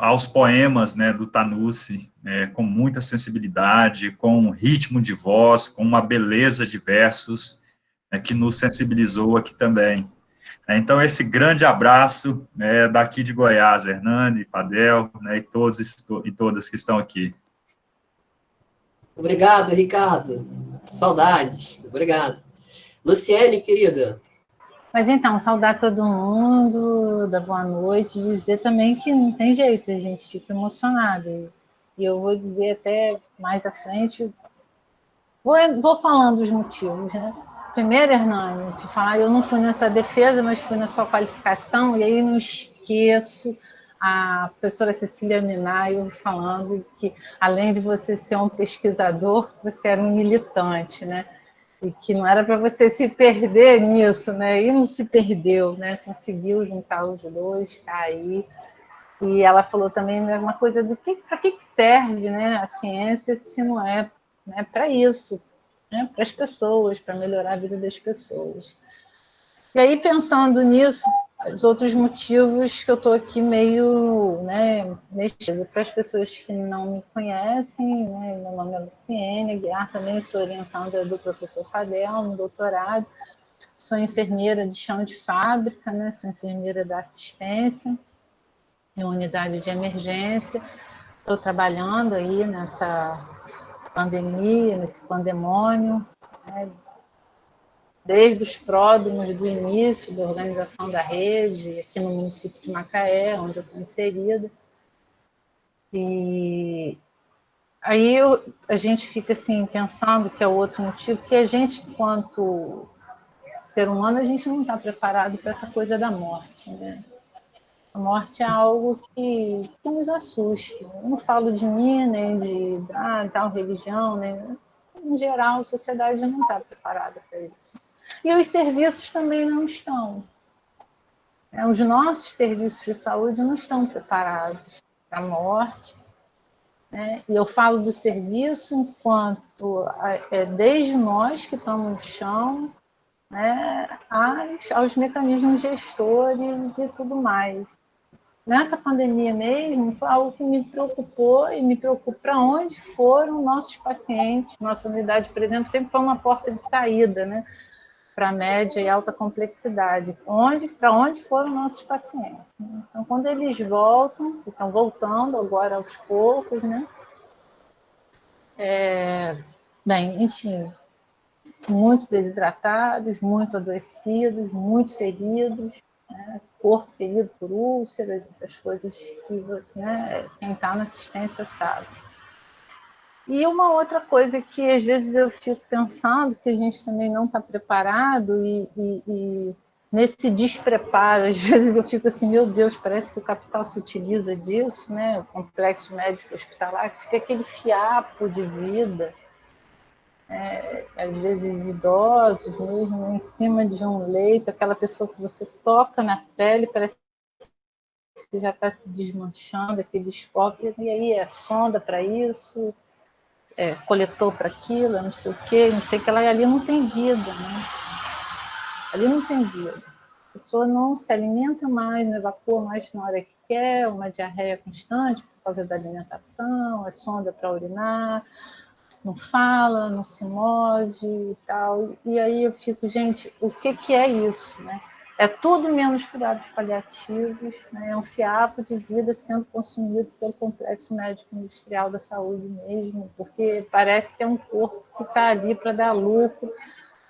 aos poemas, né, do Tanucci, com muita sensibilidade, com ritmo de voz, com uma beleza de versos, que nos sensibilizou aqui também. Então, esse grande abraço daqui de Goiás, Hernande, Fadel, né, e todos e todas que estão aqui. Obrigado, Ricardo. Saudades. Obrigado. Luciene, querida. Mas então, saudar todo mundo, dar boa noite, dizer também que não tem jeito, a gente fica emocionada. E eu vou dizer até mais à frente, vou falando os motivos, né? Primeiro, Hernani, te falar, eu não fui na sua defesa, mas fui na sua qualificação, e aí não esqueço a professora Cecília Minaio falando que, além de você ser um pesquisador, você era um militante, né? E que não era para você se perder nisso, né? E não se perdeu, né? Conseguiu juntar os dois, está aí. E ela falou também uma coisa do para que serve, né, a ciência se não é, né, para isso, né, para as pessoas, para melhorar a vida das pessoas. E aí, pensando nisso, os outros motivos que eu estou aqui meio, né, mexida. Para as pessoas que não me conhecem, né, meu nome é Luciene Aguiar, também sou orientanda do professor Fadel no doutorado, sou enfermeira de chão de fábrica, né, sou enfermeira da assistência em unidade de emergência, estou trabalhando aí nessa pandemia, nesse pandemônio, né, desde os pródromos do início da organização da rede, aqui no município de Macaé, onde eu estou inserida. E aí a gente fica assim, pensando que é outro motivo, que a gente, enquanto ser humano, a gente não está preparado para essa coisa da morte, né? A morte é algo que nos assusta. Eu não falo de mim, nem de tal religião, nem... Em geral, a sociedade não está preparada para isso. E os serviços também não estão. Os nossos serviços de saúde não estão preparados para a morte. Né? E eu falo do serviço enquanto desde nós que estamos no chão, né, aos mecanismos gestores e tudo mais. Nessa pandemia mesmo, foi algo que me preocupou e me preocupa para onde foram nossos pacientes. Nossa unidade, por exemplo, sempre foi uma porta de saída, né, para média e alta complexidade. Para onde foram nossos pacientes? Então, quando eles voltam, estão voltando agora aos poucos, né? Bem, enfim, muito desidratados, muito adoecidos, muito feridos, né? Corpo ferido por úlceras, essas coisas que, né, quem está na assistência sabe. E uma outra coisa que às vezes eu fico pensando, que a gente também não está preparado, e nesse despreparo, às vezes eu fico assim, meu Deus, parece que o capital se utiliza disso, né? O complexo médico hospitalar, que fica aquele fiapo de vida, às vezes idosos mesmo, em cima de um leito, aquela pessoa que você toca na pele, parece que já está se desmanchando, aquele espólio, e aí é sonda para isso, coletor para aquilo, não sei o quê, não sei o que lá, e ali não tem vida, né? Ali não tem vida. A pessoa não se alimenta mais, não evacua mais na hora que quer, uma diarreia constante por causa da alimentação, é sonda para urinar, não fala, não se move e tal. E aí eu fico, gente, o que é isso, né? É tudo menos cuidados paliativos, né? É um fiapo de vida sendo consumido pelo complexo médico-industrial da saúde mesmo, porque parece que é um corpo que está ali para dar lucro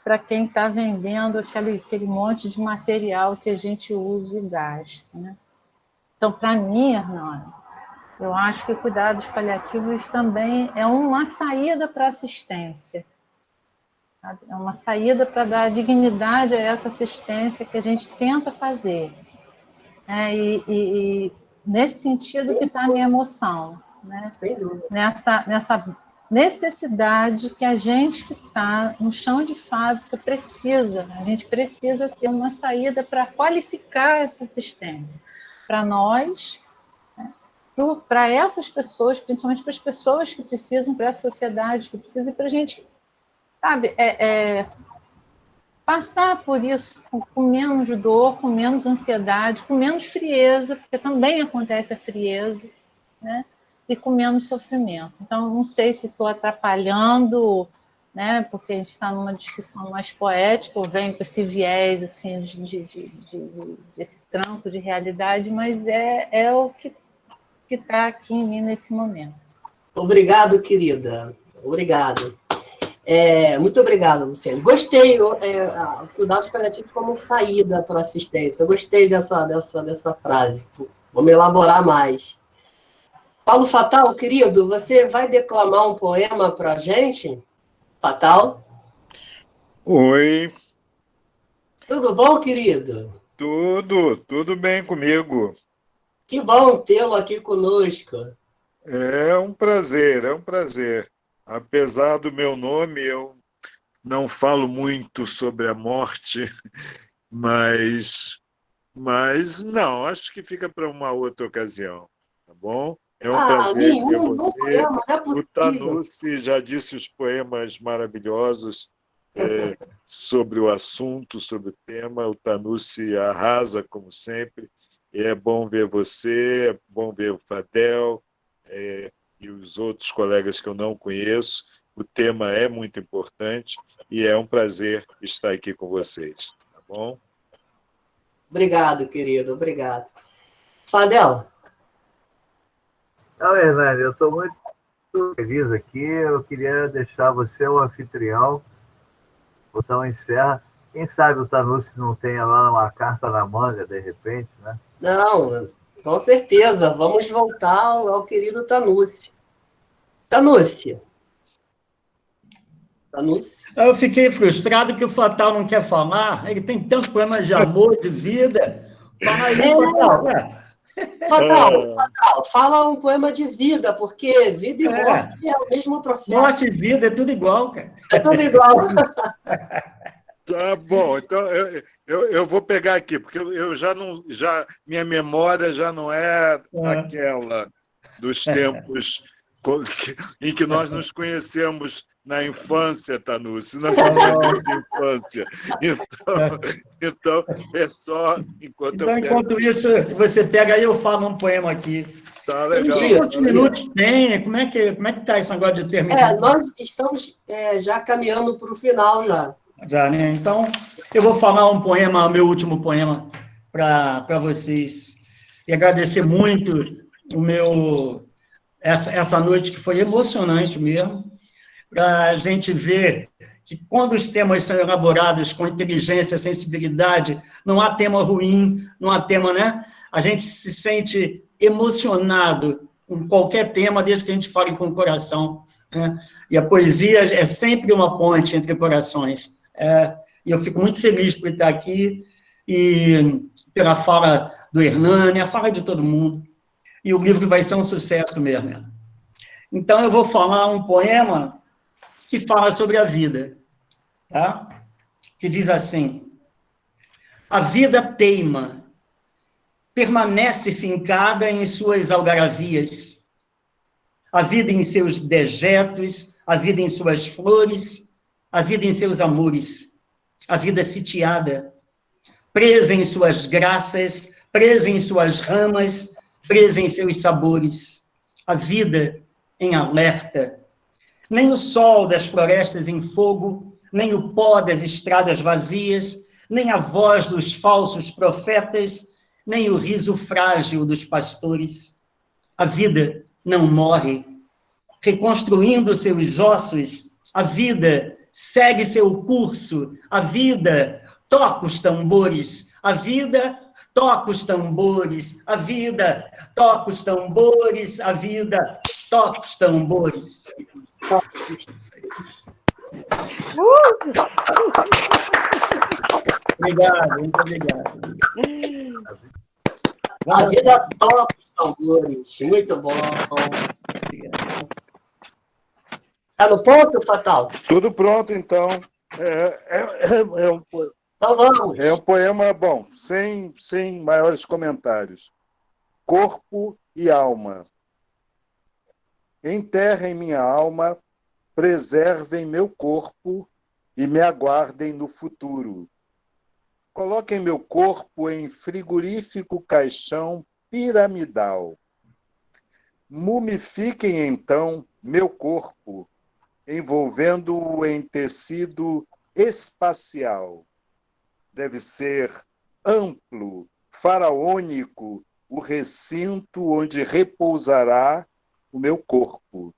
para quem está vendendo aquele monte de material que a gente usa e gasta, né? Então, para mim, Hernani, eu acho que cuidados paliativos também é uma saída para a assistência. Sabe? É uma saída para dar dignidade a essa assistência que a gente tenta fazer. E nesse sentido que está a minha emoção. Né? Sem dúvida. Nessa necessidade que a gente que está no chão de fábrica precisa. A gente precisa ter uma saída para qualificar essa assistência. Para nós, para essas pessoas, principalmente para as pessoas que precisam, para essa sociedade que precisa, e para a gente, sabe, passar por isso com menos dor, com menos ansiedade, com menos frieza, porque também acontece a frieza, né? E com menos sofrimento. Então, não sei se estou atrapalhando, né? Porque a gente está numa discussão mais poética, ou vem com esse viés assim, desse tranco de realidade, mas é o que está aqui em mim nesse momento. Obrigado, querida. Obrigado. Muito obrigada, Luciane. Gostei, cuidados paliativos como saída para assistência. Eu gostei dessa frase. Vamos elaborar mais. Paulo Fatal, querido, você vai declamar um poema para a gente? Fatal? Oi. Tudo bom, querido? Tudo bem comigo. Que bom tê-lo aqui conosco. É um prazer. Apesar do meu nome, eu não falo muito sobre a morte, mas não, acho que fica para uma outra ocasião, tá bom? É um prazer ter você. Não é possível. O Tanucci já disse os poemas maravilhosos sobre o assunto, sobre o tema. O Tanucci arrasa, como sempre. É bom ver você, é bom ver o Fadel e os outros colegas que eu não conheço. O tema é muito importante e é um prazer estar aqui com vocês, tá bom? Obrigado, querido, obrigado. Fadel? Não, Hernani, eu estou muito feliz aqui. Eu queria deixar você o anfitrião, botar um encerra, Quem sabe o Tanussi não tenha lá uma carta na manga, de repente, né? Não, com certeza. Vamos voltar ao querido Tanussi. Tanussi. Eu fiquei frustrado que o Fatal não quer falar. Ele tem tantos problemas de amor, de vida. Fala aí, Fatal. Fatal, fala um poema de vida, porque vida e morte é o mesmo processo. Morte e vida é tudo igual, cara. É tudo igual. Tá bom, então eu vou pegar aqui, porque eu minha memória já não é aquela dos tempos em que nós nos conhecemos na infância, Tanussi, na sua infância. Então, é só enquanto então, enquanto isso, você pega aí, eu falo um poema aqui. Tá legal. Quantos minutos tem? Como é que está esse negócio de terminar? Nós estamos já caminhando para o final já. Já, né? Então, eu vou falar um poema, meu último poema, para vocês. E agradecer muito essa noite, que foi emocionante mesmo, para a gente ver que quando os temas são elaborados com inteligência, sensibilidade, não há tema ruim, não há tema, né? A gente se sente emocionado com qualquer tema, desde que a gente fale com o coração, né? E a poesia é sempre uma ponte entre corações. E eu fico muito feliz por estar aqui e pela fala do Hernani, a fala de todo mundo. E o livro vai ser um sucesso mesmo. Então, eu vou falar um poema que fala sobre a vida, tá? Que diz assim: a vida teima, permanece fincada em suas algaravias, a vida em seus dejetos, a vida em suas flores, a vida em seus amores, a vida sitiada, presa em suas graças, presa em suas ramas, presa em seus sabores, a vida em alerta. Nem o sol das florestas em fogo, nem o pó das estradas vazias, nem a voz dos falsos profetas, nem o riso frágil dos pastores. A vida não morre. Reconstruindo seus ossos, a vida segue seu curso, a vida toca os tambores, a vida toca os tambores, a vida toca os tambores, a vida toca os tambores. Obrigado, muito obrigado. A vida toca os tambores, muito bom. Está no ponto, Fatal? Tudo pronto, então. Então vamos. É um poema, bom, sem maiores comentários. Corpo e alma. Enterrem minha alma, preservem meu corpo e me aguardem no futuro. Coloquem meu corpo em frigorífico caixão piramidal. Mumifiquem, então, meu corpo, envolvendo-o em tecido espacial. Deve ser amplo, faraônico, o recinto onde repousará o meu corpo.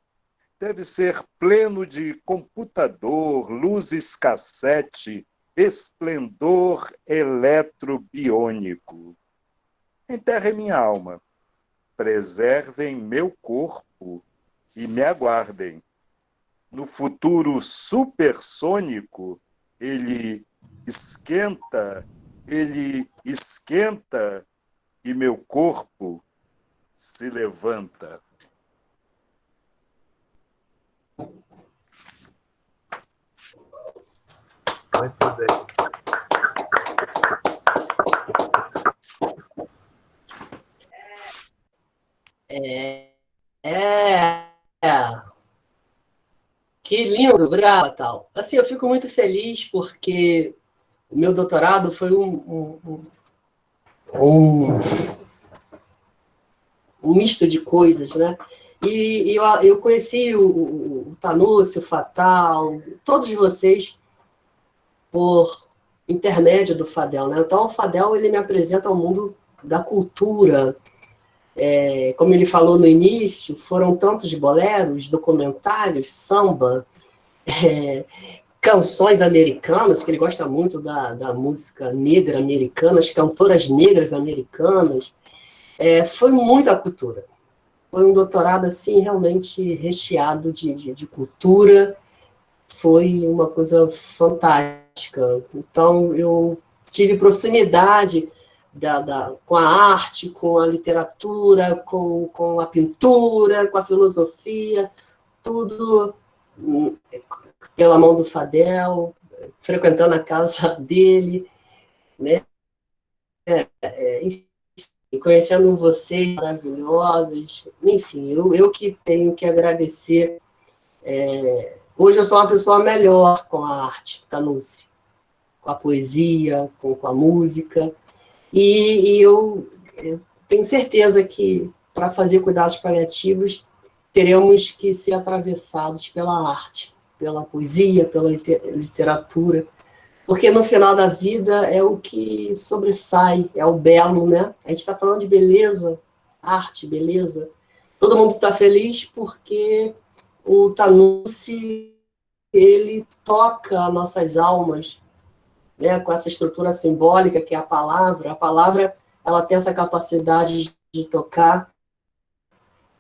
Deve ser pleno de computador, luzes cassete, esplendor eletrobiônico. Enterrem minha alma, preservem meu corpo e me aguardem. No futuro supersônico, ele esquenta e meu corpo se levanta. Muito bem. Que lindo, obrigado, Fatal. Assim, eu fico muito feliz porque o meu doutorado foi um misto de coisas, né? E eu conheci o Tanussi, o Fatal, todos vocês por intermédio do Fadel, né? Então, o Fadel, ele me apresenta ao mundo da cultura. Como ele falou no início, foram tantos boleros, documentários, samba, canções americanas, que ele gosta muito da música negra americana, as cantoras negras americanas. Foi muita cultura. Foi um doutorado, assim, realmente recheado de cultura. Foi uma coisa fantástica. Então, eu tive proximidade com a arte, com a literatura, com a pintura, com a filosofia, tudo pela mão do Fadel, frequentando a casa dele, né? Enfim, conhecendo vocês maravilhosas, enfim, eu que tenho que agradecer. Hoje eu sou uma pessoa melhor com a arte, Tanusi, com a poesia, com a música, e eu tenho certeza que, para fazer cuidados paliativos, teremos que ser atravessados pela arte, pela poesia, pela literatura, porque no final da vida é o que sobressai, é o belo, né? A gente está falando de beleza, arte, beleza. Todo mundo está feliz porque o Tanusi, ele toca nossas almas, né? Com essa estrutura simbólica que é a palavra. A palavra, ela tem essa capacidade de tocar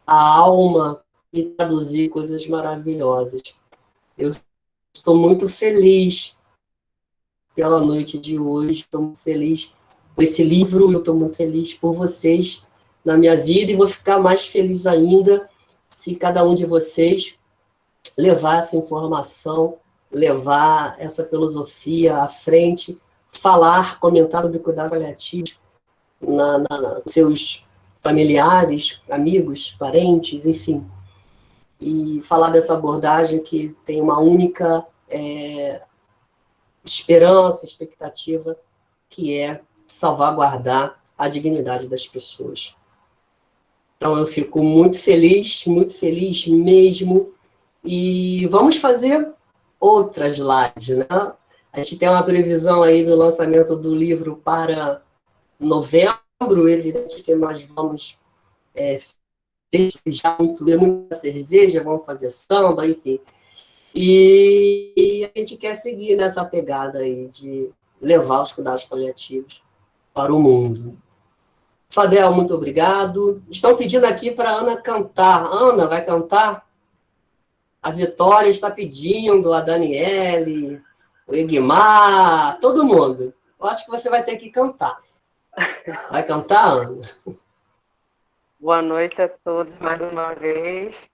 a alma e traduzir coisas maravilhosas. Eu estou muito feliz pela noite de hoje, estou muito feliz por esse livro, eu estou muito feliz por vocês na minha vida, e vou ficar mais feliz ainda se cada um de vocês levar essa informação, levar essa filosofia à frente, falar, comentar sobre cuidado paliativo nos seus familiares, amigos, parentes, enfim, e falar dessa abordagem que tem uma única esperança, expectativa, que é salvaguardar a dignidade das pessoas. Então, eu fico muito feliz mesmo, e vamos fazer outras lives, né? A gente tem uma previsão aí do lançamento do livro para novembro, evidente que nós vamos festejar muito, beber muita cerveja, vamos fazer samba, enfim. E a gente quer seguir nessa pegada aí de levar os cuidados paliativos para o mundo. Fadel, muito obrigado. Estão pedindo aqui para a Ana cantar. Ana, vai cantar? A Vitória está pedindo, a Daniele, o Egmar, todo mundo. Eu acho que você vai ter que cantar. Vai cantar, Ana? Boa noite a todos mais uma vez.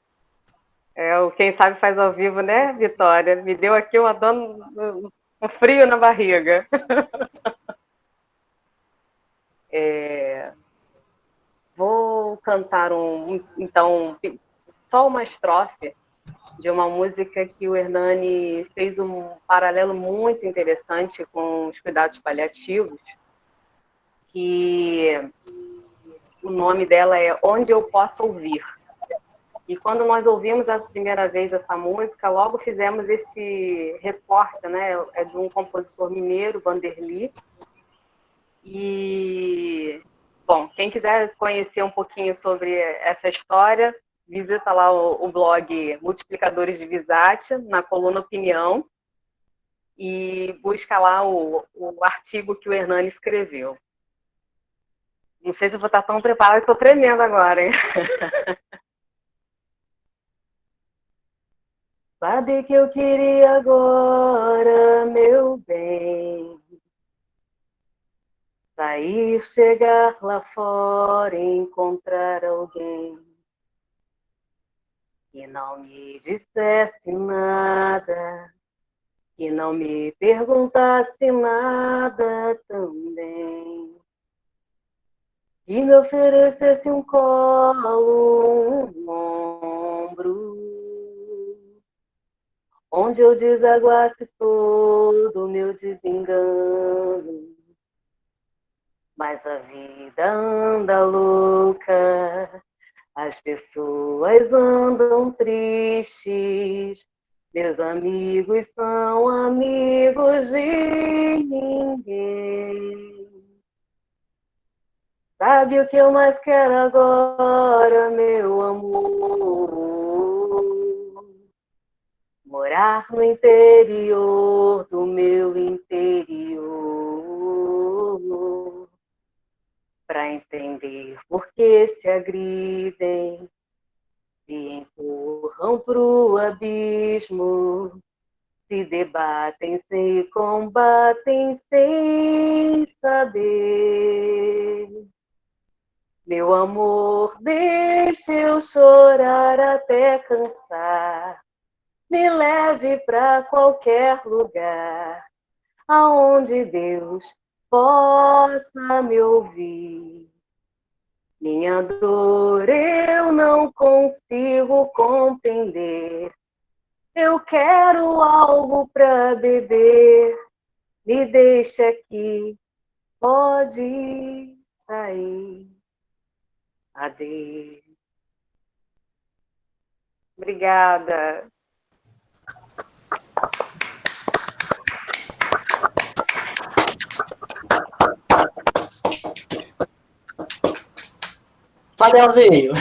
O Quem Sabe Faz ao Vivo, né, Vitória? Me deu aqui um frio na barriga. Vou cantar então, só uma estrofe de uma música que o Hernani fez um paralelo muito interessante com os cuidados paliativos, que o nome dela é Onde Eu Posso Ouvir. E quando nós ouvimos a primeira vez essa música, logo fizemos esse recorte, né? É de um compositor mineiro, Vanderly. E, bom, quem quiser conhecer um pouquinho sobre essa história, visita lá o blog Multiplicadores de Visate, na coluna Opinião, e busca lá o artigo que o Hernani escreveu. Não sei se eu vou estar tão preparada, estou tremendo agora, hein? Sabe que eu queria agora, meu bem, sair, chegar lá fora e encontrar alguém que não me dissesse nada, que não me perguntasse nada também, que me oferecesse um colo, um ombro, onde eu desaguasse todo o meu desengano. Mas a vida anda louca, as pessoas andam tristes, meus amigos são amigos de ninguém. Sabe o que eu mais quero agora, meu amor? morar no interior do meu interior, para entender por que se agridem, se empurram pro abismo, se debatem, se combatem sem saber. Meu amor, deixa eu chorar até cansar. Me leve para qualquer lugar, aonde Deus possa me ouvir. Minha dor eu não consigo compreender. Eu quero algo para beber. Me deixa aqui, pode sair. Adeus. Obrigada. Fadelzinho,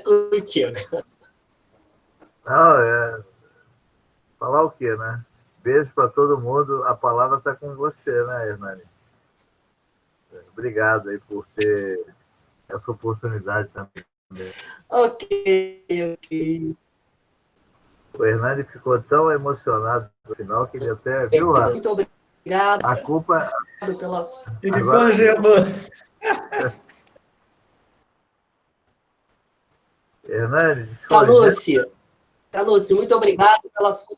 contigo. Não, falar o quê, né? Beijo para todo mundo. A palavra está com você, né, Hernani? Obrigado aí por ter essa oportunidade também. Ok. O Hernani ficou tão emocionado no final que ele até viu lá. Muito obrigado. A culpa. Pela... Ele congelou. Hernani, Tanucci, muito obrigado pela sua...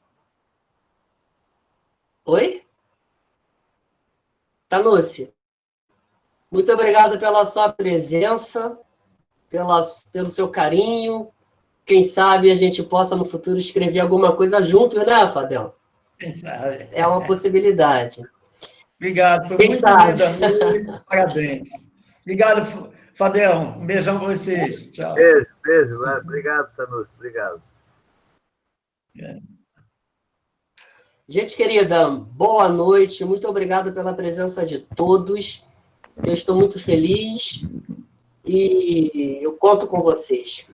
Oi? Tanucci, muito obrigado pela sua presença, pelo seu carinho. Quem sabe a gente possa, no futuro, escrever alguma coisa juntos, né, Fadel? Quem sabe? É uma possibilidade. Obrigado, foi Quem muito sabe? linda a noite. Parabéns. Obrigado, Fadel. Um beijão para vocês. Tchau. Beijo. Obrigado, Tanucci. Obrigado. Gente querida, boa noite. Muito obrigado pela presença de todos. Eu estou muito feliz e eu conto com vocês.